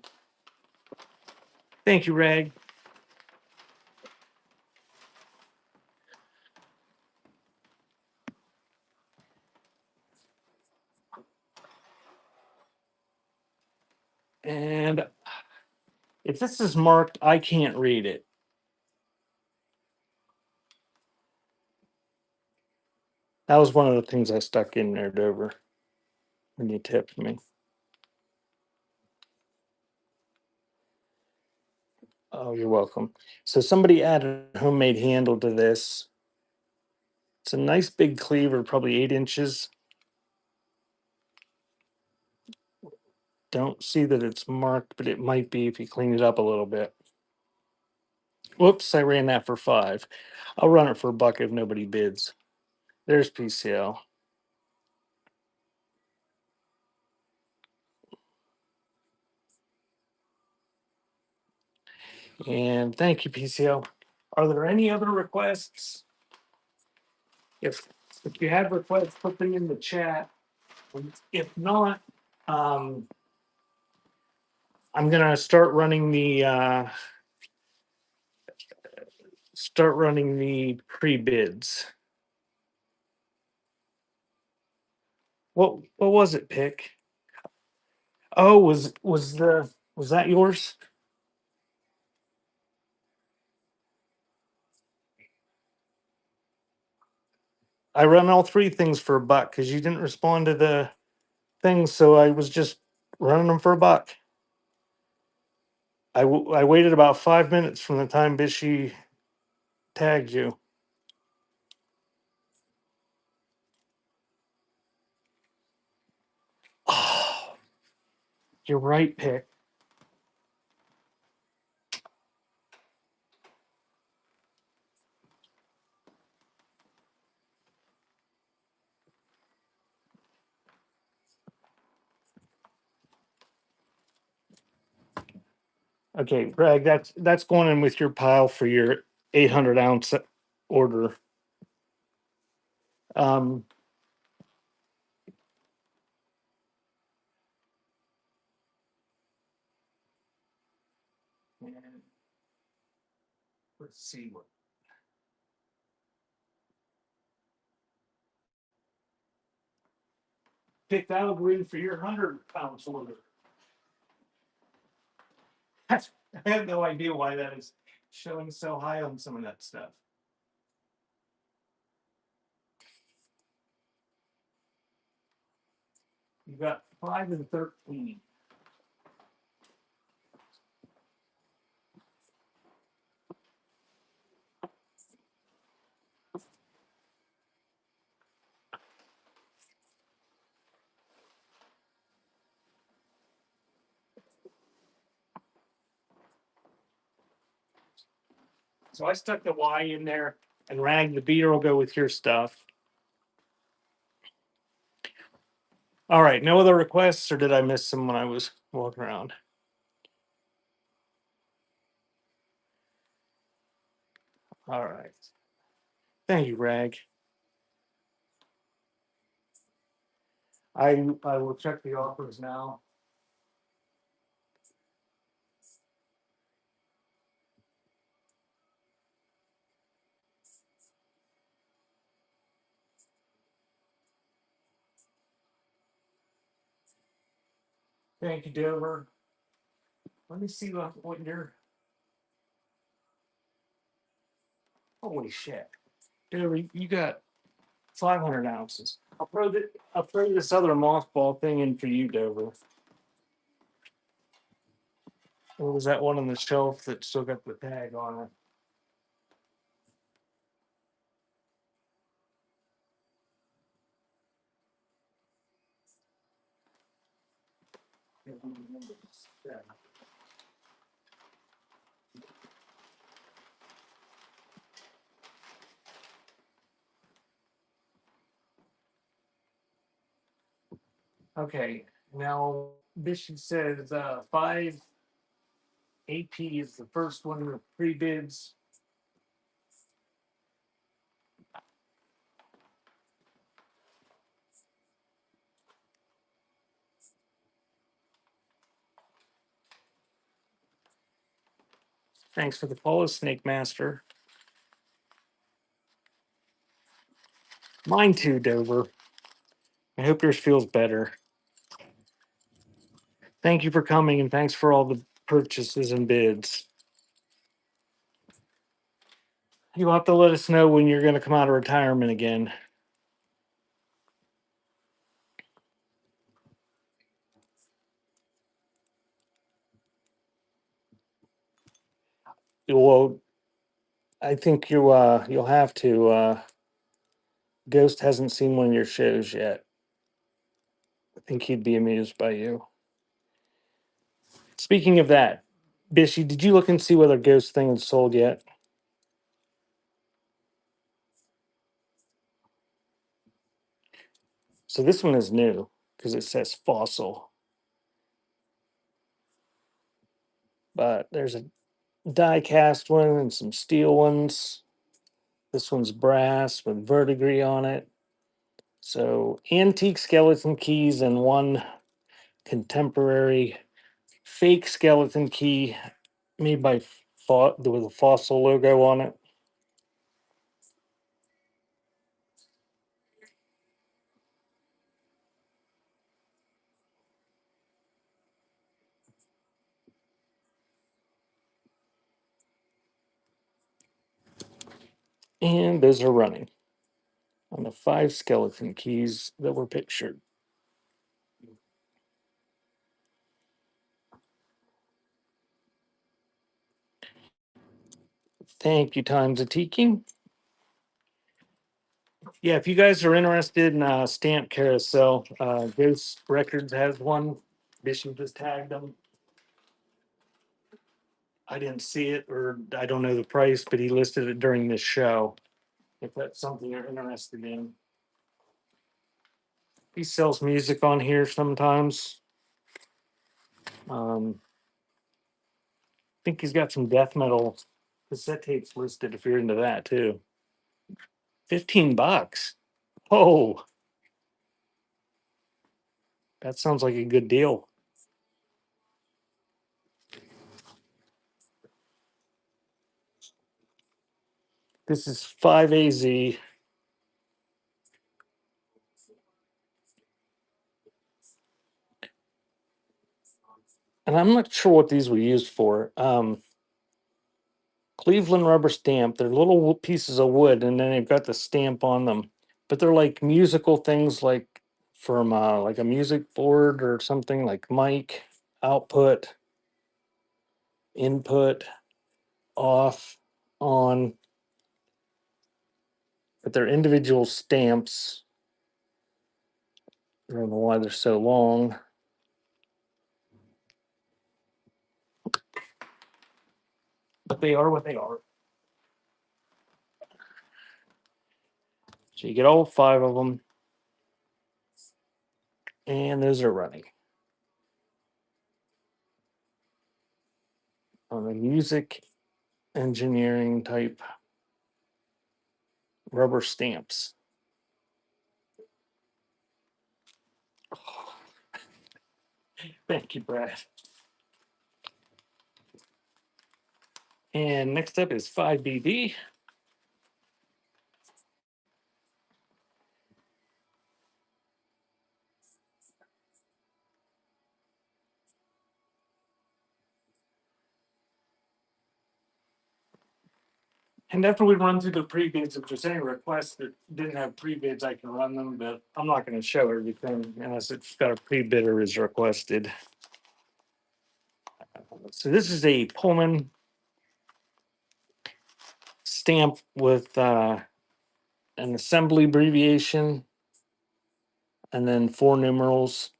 Thank you, Rag. And if this is marked, I can't read it. That was one of the things I stuck in there, Dover, when you tipped me. Oh, you're welcome. So somebody added a homemade handle to this. It's a nice big cleaver, probably 8 inches. Don't see that it's marked, but it might be if you clean it up a little bit. Whoops, I ran that for 5. I'll run it for $1 if nobody bids. There's PCL. And thank you, PCL. Are there any other requests? If if you have requests, put them in the chat. If not, um, I'm gonna start running the pre bids. What was it, Pick? Oh, was that yours? I run all three things for $1 because you didn't respond to the things, so I was just running them for $1. I waited about 5 minutes from the time Bishy tagged you. Oh, you're right, Pick. Okay, Greg, that's going in with your pile for your 800-ounce order. Um, and let's see what Pick that'll go in for your 100-pound order. I have no idea why that is showing so high on some of that stuff. You got 5 and 13. So I stuck the Y in there, and Rag the beater will go with your stuff. All right, no other requests, or did I miss some when I was walking around? All right. Thank you, Rag. I will check the offers now. Thank you, Dover. Let me see what you're. Holy shit, Dover, you got 500 ounces. I'll throw this other mothball thing in for you, Dover. What was that one on the shelf that still got the tag on it? Okay, now Bishop says 5 AP is the first one with pre-bids. Thanks for the follow, Snake Master. Mine too, Dover. I hope yours feels better. Thank you for coming, and thanks for all the purchases and bids. You'll have to let us know when you're going to come out of retirement again. Well, I think you'll have to. Ghost hasn't seen one of your shows yet. I think he'd be amused by you. Speaking of that, Bishy, did you look and see whether Ghost thing is sold yet? So this one is new because it says fossil. But there's a die cast one and some steel ones. This one's brass with verdigris on it. So antique skeleton keys and one contemporary fake skeleton key made by with a fossil logo on it. And those are running. on the 5 skeleton keys that were pictured. Thank you, Times of Tiki. Yeah, if you guys are interested in stamp carousel, Ghost Records has one. Bishop just tagged them. I didn't see it, or I don't know the price, but he listed it during this show. If that's something you're interested in, he sells music on here sometimes. I think he's got some death metal cassette tapes listed if you're into that too. $15. Oh, that sounds like a good deal. This is 5AZ, and I'm not sure what these were used for. Cleveland rubber stamp. They're little pieces of wood, and then they've got the stamp on them. But they're like musical things, like from like a music board or something, like mic, output, input, off, on. But they're individual stamps. I don't know why they're so long. But they are what they are. So you get all 5 of them, and those are running on the music engineering type rubber stamps. Thank you, Brad. And next up is 5BB. And after we run through the pre-bids, if there's any requests that didn't have pre-bids, I can run them, but I'm not going to show everything unless it's got a pre-bidder is requested. So this is a Pullman stamp with an assembly abbreviation and then 4 numerals.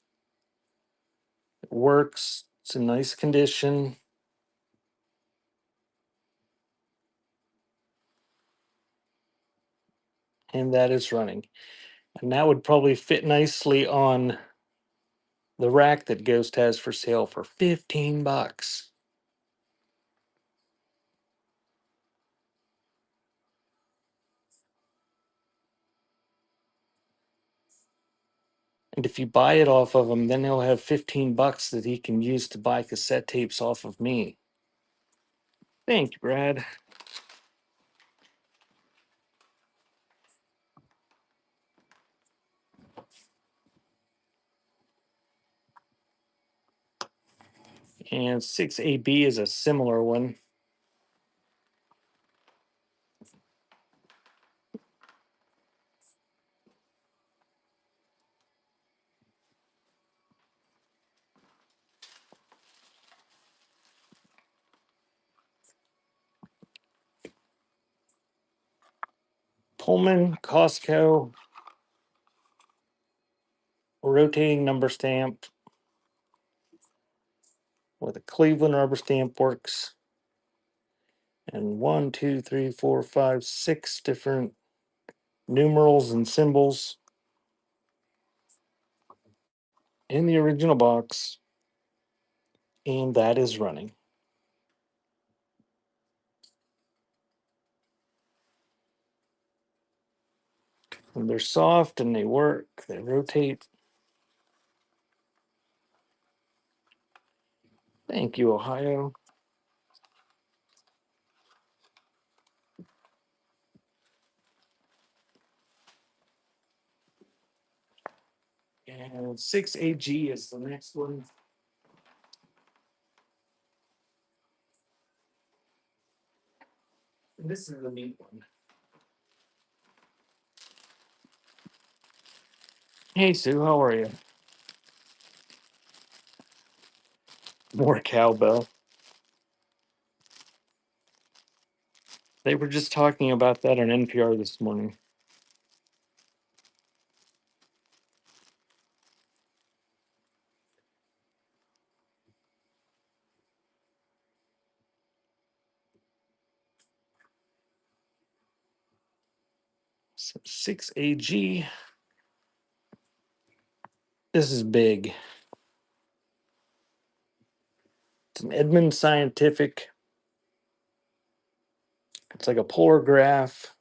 It works. It's in nice condition. And that is running. And that would probably fit nicely on the rack that Ghost has for sale for $15. And if you buy it off of him, then he'll have $15 that he can use to buy cassette tapes off of me. Thank you, Brad. And 6AB is a similar one. Pullman, Costco, rotating number stamp with a Cleveland rubber stamp works. And 1, 2, 3, 4, 5, 6 different numerals and symbols in the original box. And that is running. And they're soft and they work, they rotate. Thank you, Ohio. And 6AG is the next one. And this is the neat one. Hey Sue, how are you? More cowbell. They were just talking about that on NPR this morning. So 6AG. This is big. It's an Edmund Scientific. It's like a polar graph.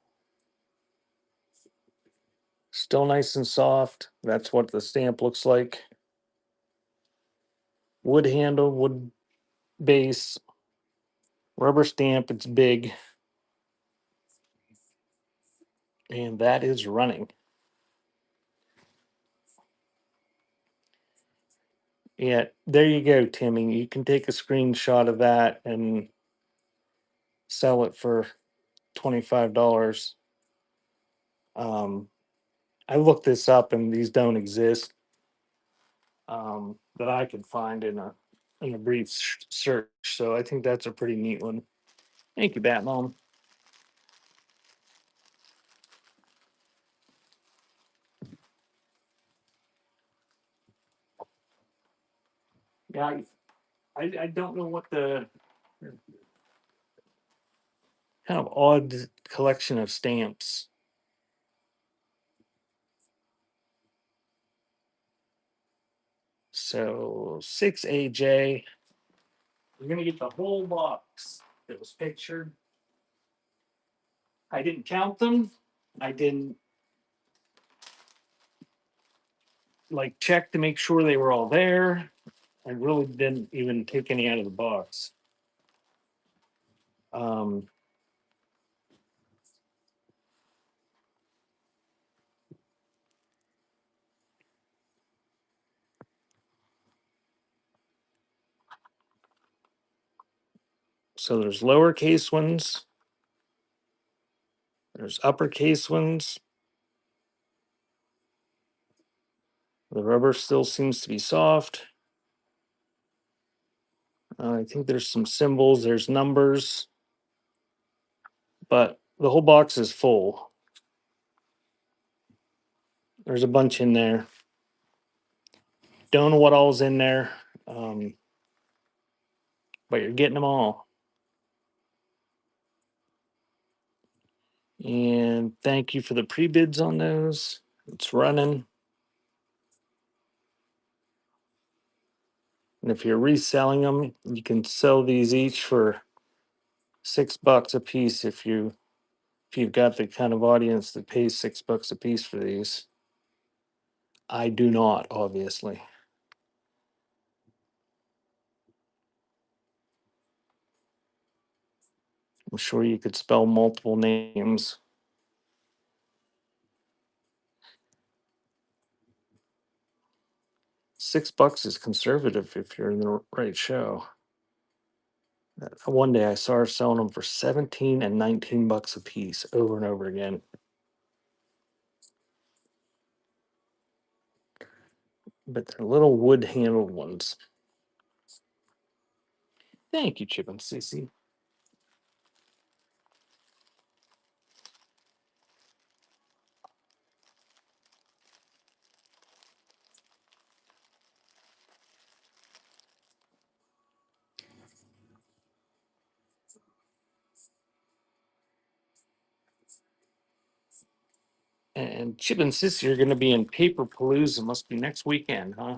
Still nice and soft. That's what the stamp looks like. Wood handle, wood base, rubber stamp. It's big. And that is running. Yeah, there you go, Timmy. You can take a screenshot of that and sell it for $25. Um, I looked this up and these don't exist that I could find in a brief search. So I think that's a pretty neat one. Thank you, Batmom. Yeah, I don't know what the kind of odd collection of stamps. So 6AJ, we're gonna get the whole box that was pictured. I didn't count them. I didn't like check to make sure they were all there. I really didn't even take any out of the box. Um, so there's lowercase ones, there's uppercase ones. The rubber still seems to be soft. I think there's some symbols, there's numbers, but the whole box is full. There's a bunch in there. Don't know what all's in there, um, but you're getting them all. And thank you for the pre bids on those. It's running. And if you're reselling them, you can sell these each for $6 a piece if you've got the kind of audience that pays $6 a piece for these. I do not, obviously. I'm sure you could spell multiple names. $6 is conservative if you're in the right show. One day I saw her selling them for 17 and $19 a piece over and over again. But they're little wood handled ones. Thank you, Chip and Sissy. And Chip and Sissy are going to be in Paper Palooza. Must be next weekend, huh?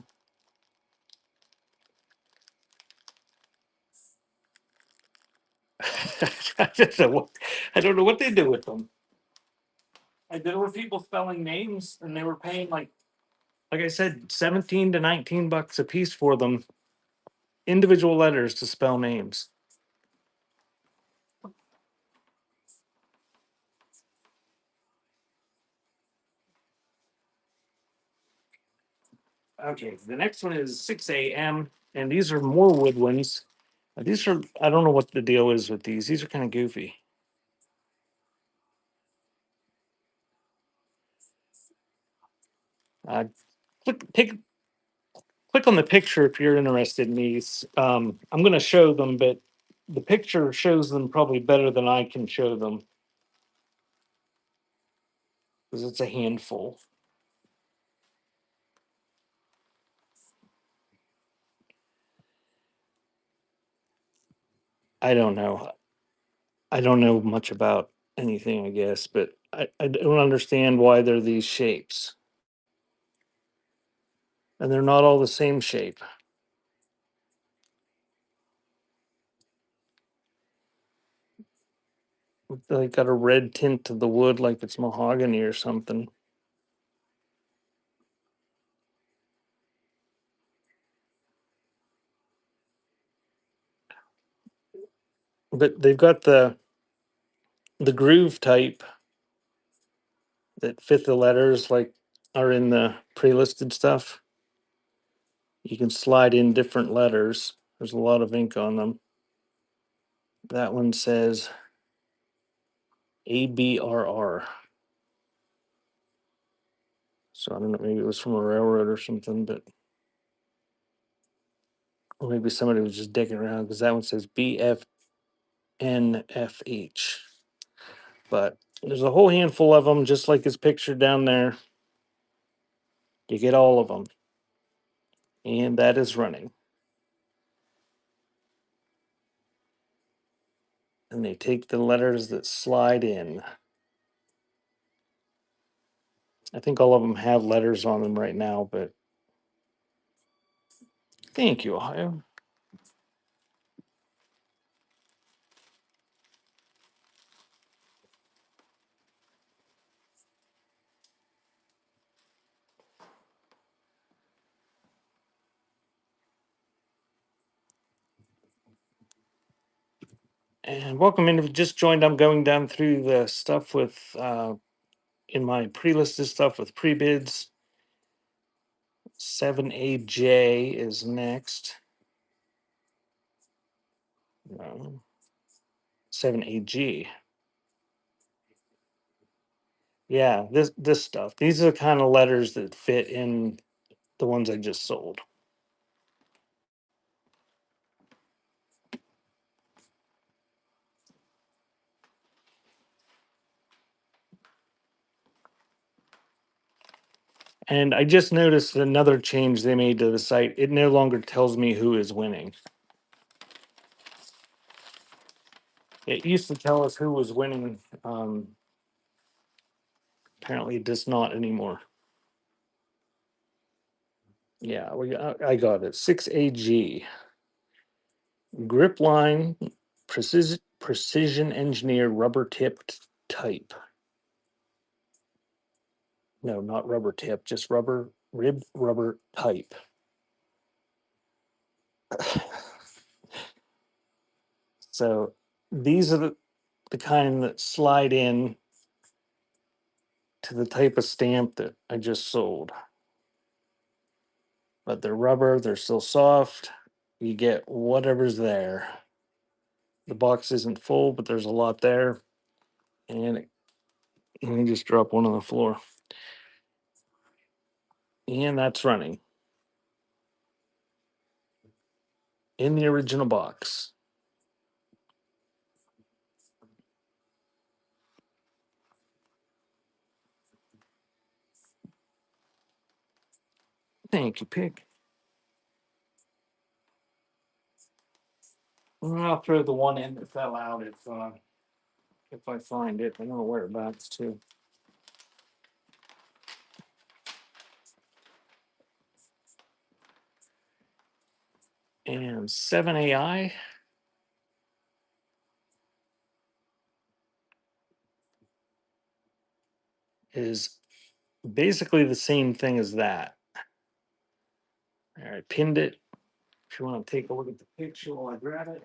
I don't know what they do with them. There were people spelling names, and they were paying like I said, 17 to $19 a piece for them, individual letters to spell names. Okay, the next one is 6 a.m. and these are more wood ones. These are I don't know what the deal is with these. These are kind of goofy. Click on the picture if you're interested in these. I'm going to show them, but the picture shows them probably better than I can show them because it's a handful. I don't know. I don't know much about anything, I guess, but I don't understand why they're these shapes. And they're not all the same shape. They got a red tint to the wood like it's mahogany or something. But they've got the groove type that fit the letters like are in the pre-listed stuff. You can slide in different letters. There's a lot of ink on them. That one says ABRR. So I don't know, maybe it was from a railroad or something, but or maybe somebody was just digging around because that one says BFNFH. But there's a whole handful of them, just like his picture down there. You get all of them. And that is running. And they take the letters that slide in. I think all of them have letters on them right now, but thank you, Ohio. And welcome in. If you just joined, I'm going down through the stuff with in my pre-listed stuff with pre-bids. 7AJ is next. No. 7AG. Yeah, this stuff. These are the kind of letters that fit in the ones I just sold. And I just noticed another change they made to the site. It no longer tells me who is winning. It used to tell us who was winning. Apparently, it does not anymore. Yeah, I got it. 6AG. Grip line, precision engineered rubber tipped type. No, not rubber tip, just rib rubber type. So these are the kind that slide in to the type of stamp that I just sold. But they're rubber, they're still soft. You get whatever's there. The box isn't full, but there's a lot there. And let me just drop one on the floor. And that's running in the original box. Thank you, Pig. I'll throw the one in that fell out if I find it. I know whereabouts too. And 7AI is basically the same thing as that. All right, pinned it. If you want to take a look at the picture while I grab it.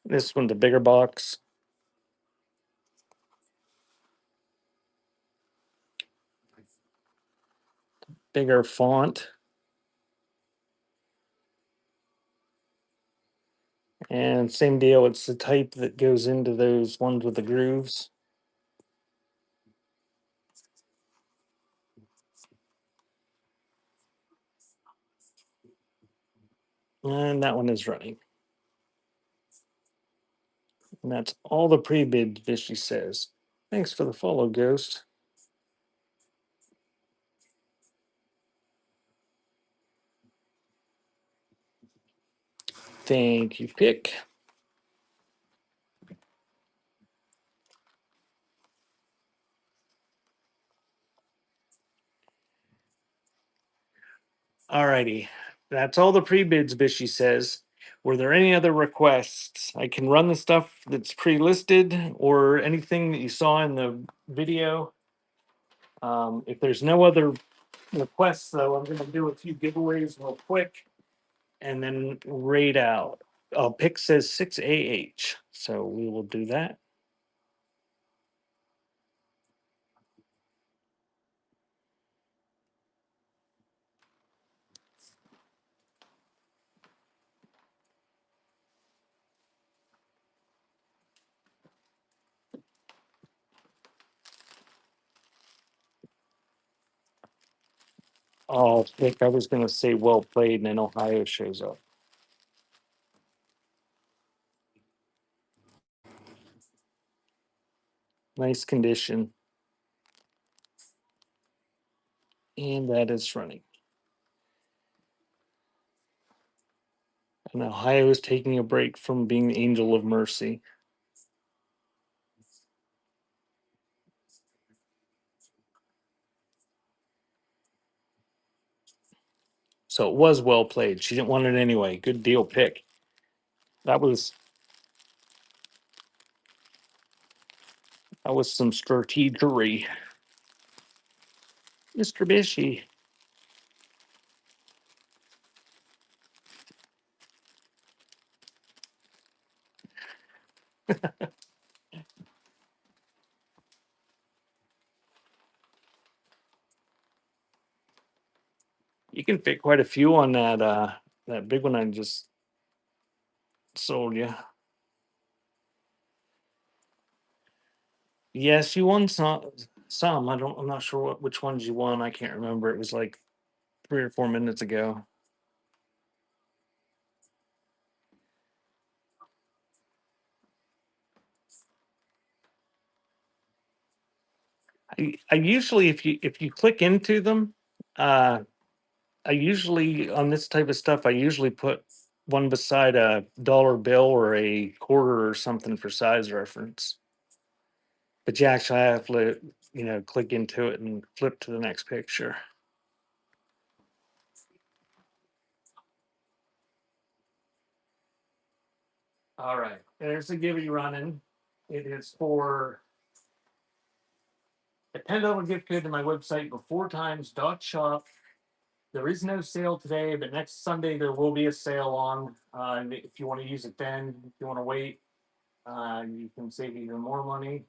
This one's a bigger box. bigger font. And same deal, it's the type that goes into those ones with the grooves. And that one is running. And that's all the pre-bid, Vishy says. Thanks for the follow, Ghost. Thank you, Pick. Alrighty. That's all the pre-bids, Bishy says. Were there any other requests? I can run the stuff that's pre-listed or anything that you saw in the video. If there's no other requests, though, I'm going to do a few giveaways real quick and then raid out. Oh, Pick says 6AH, so we will do that. Oh, Pick, I was going to say well played, and then Ohio shows up. Nice condition. And that is running. And Ohio is taking a break from being the angel of mercy. So it was well played. She didn't want it anyway. Good deal, Pick. That was some strategery. Mr. Bishy. You can fit quite a few on that big one I just sold you. Yes, you won some. I'm not sure which ones you won. I can't remember. It was like 3 or 4 minutes ago. I usually if you click into them, uh I usually on this type of stuff, I usually put one beside a dollar bill or a quarter or something for size reference. But you actually have to, click into it and flip to the next picture. All right, there's the givey running. It is for a $10 gift card to my website beforetimes.shop. There is no sale today, but next Sunday there will be a sale on. If you want to use it then, if you want to wait, you can save even more money.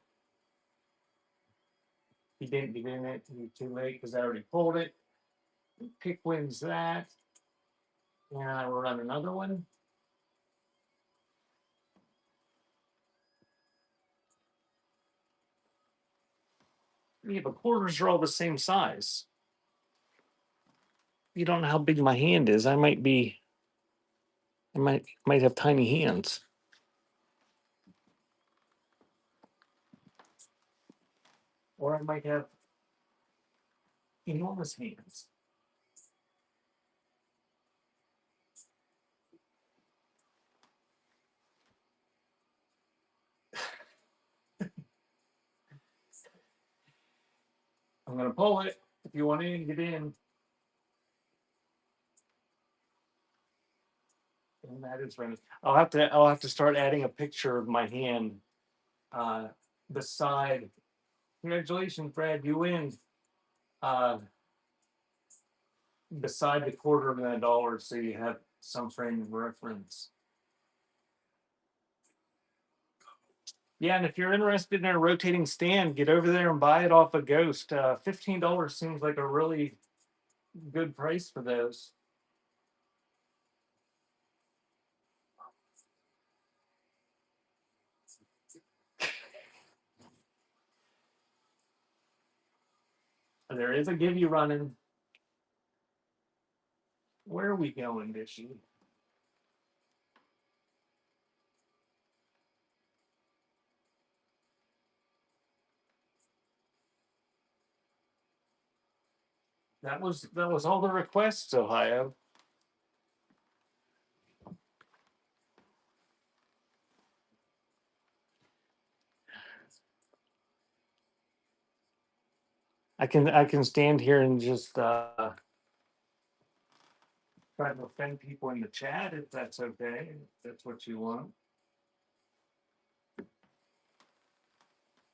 He didn't get in it. You're too late because I already pulled it. Pick wins that. And I will run another one. Yeah, but quarters are all the same size. You don't know how big my hand is. I might have tiny hands. Or I might have enormous hands. I'm gonna pull it. If you want in, get in. And that is running. I'll have to start adding a picture of my hand uh beside. Congratulations, Brad, you win. Uh Beside the $250 so you have some frame of reference. Yeah, and if you're interested in a rotating stand, get over there and buy it off a Ghost. $15 seems like a really good price for those. There is a Gibby running. Where are we going, Dishy? That was all the requests, Ohio. I can stand here and just try to offend people in the chat if that's okay. If that's what you want.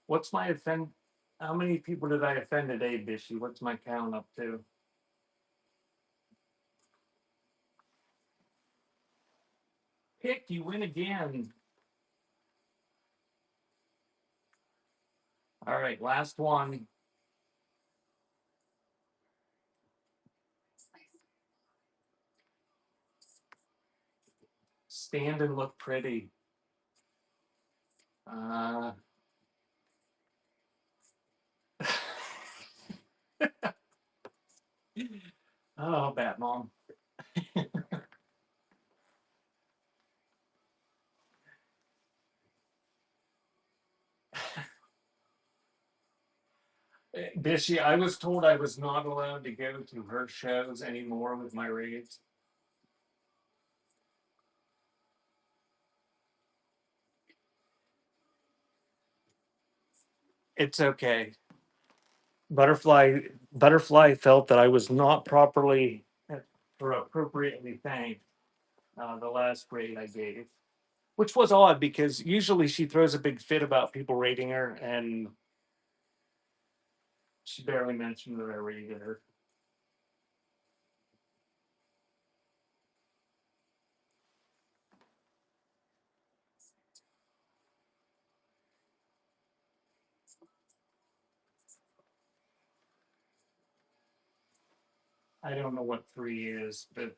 What's my offend? How many people did I offend today, Bishy? What's my count up to? Pick, you win again. All right, last one. Stand and look pretty. Uh, oh, Bat Mom. Bishy, I was told I was not allowed to go to her shows anymore with my raids. It's okay. Butterfly felt that I was not properly or appropriately thanked the last grade I gave, which was odd because usually she throws a big fit about people rating her, and she barely mentioned that I rated her. I don't know what three is, but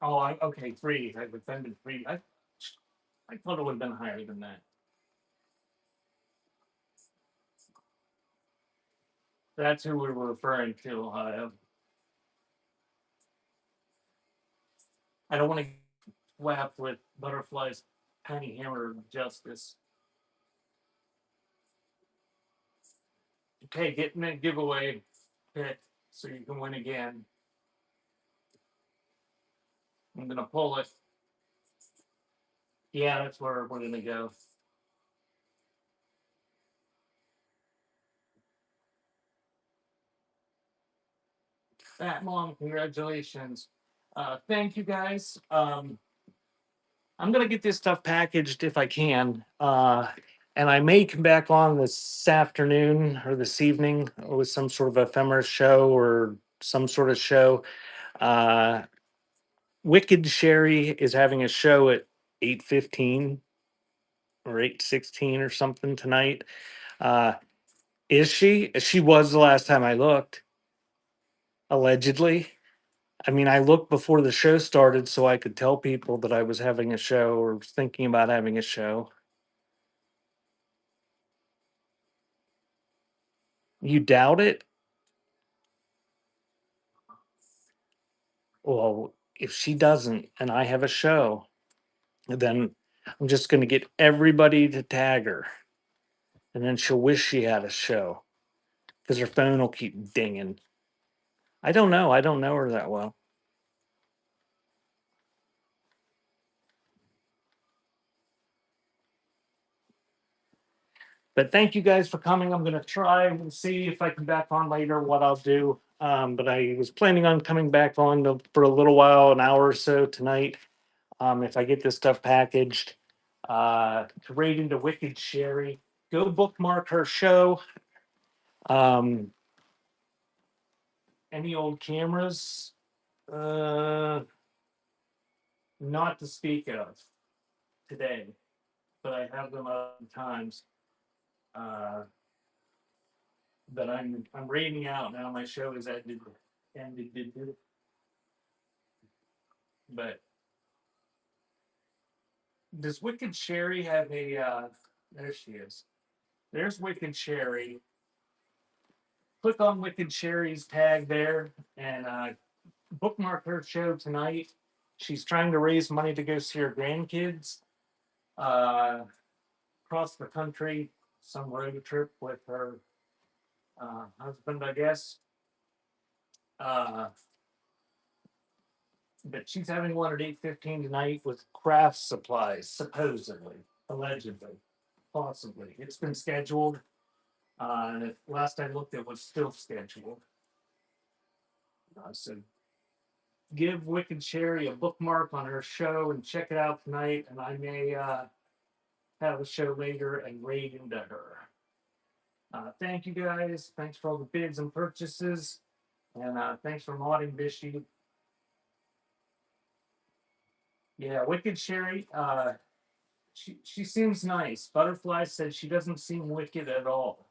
okay, three. I've offended three. I thought it would have been higher than that. That's who we were referring to, Ohio. I don't want to laugh with Butterfly's tiny hammer of justice. Okay, getting that giveaway pick so you can win again. I'm gonna pull it. Yeah, that's where we're gonna go. Fat Mom, congratulations. Thank you guys. I'm gonna get this stuff packaged if I can. And I may come back on this afternoon or this evening with some sort of ephemera show or some sort of show. Uh, Wicked Sherry is having a show at 8:15 or 8:16 or something tonight. Uh, is she? She was the last time I looked, allegedly. I mean, I looked before the show started so I could tell people that I was having a show or was thinking about having a show. You doubt it? Well, if she doesn't and I have a show, then I'm just going to get everybody to tag her. And then she'll wish she had a show because her phone will keep dinging. I don't know. I don't know her that well. But thank you guys for coming. I'm going to try and see if I can back on later what I'll do. But I was planning on coming back on for a little while, an hour or so tonight. If I get this stuff packaged, to raid into Wicked Sherry, go bookmark her show. Um, any old cameras? Uh, not to speak of today, but I have them other times. Uh, but I'm raiding out now. My show is ended. And it did do. But does Wicked Sherry have a? There she is. There's Wicked Sherry. Click on Wicked Sherry's tag there and bookmark her show tonight. She's trying to raise money to go see her grandkids uh, across the country, some road trip with her husband, I guess. Uh, but she's having one at 8:15 tonight with craft supplies, supposedly, allegedly, possibly. It's been scheduled. And last I looked, it was still scheduled. So give Wicked Sherry a bookmark on her show and check it out tonight. And I may have a show later and raid into her. Thank you guys. Thanks for all the bids and purchases. And thanks for modding Bishy. Yeah, Wicked Sherry. She seems nice. Butterfly says she doesn't seem wicked at all.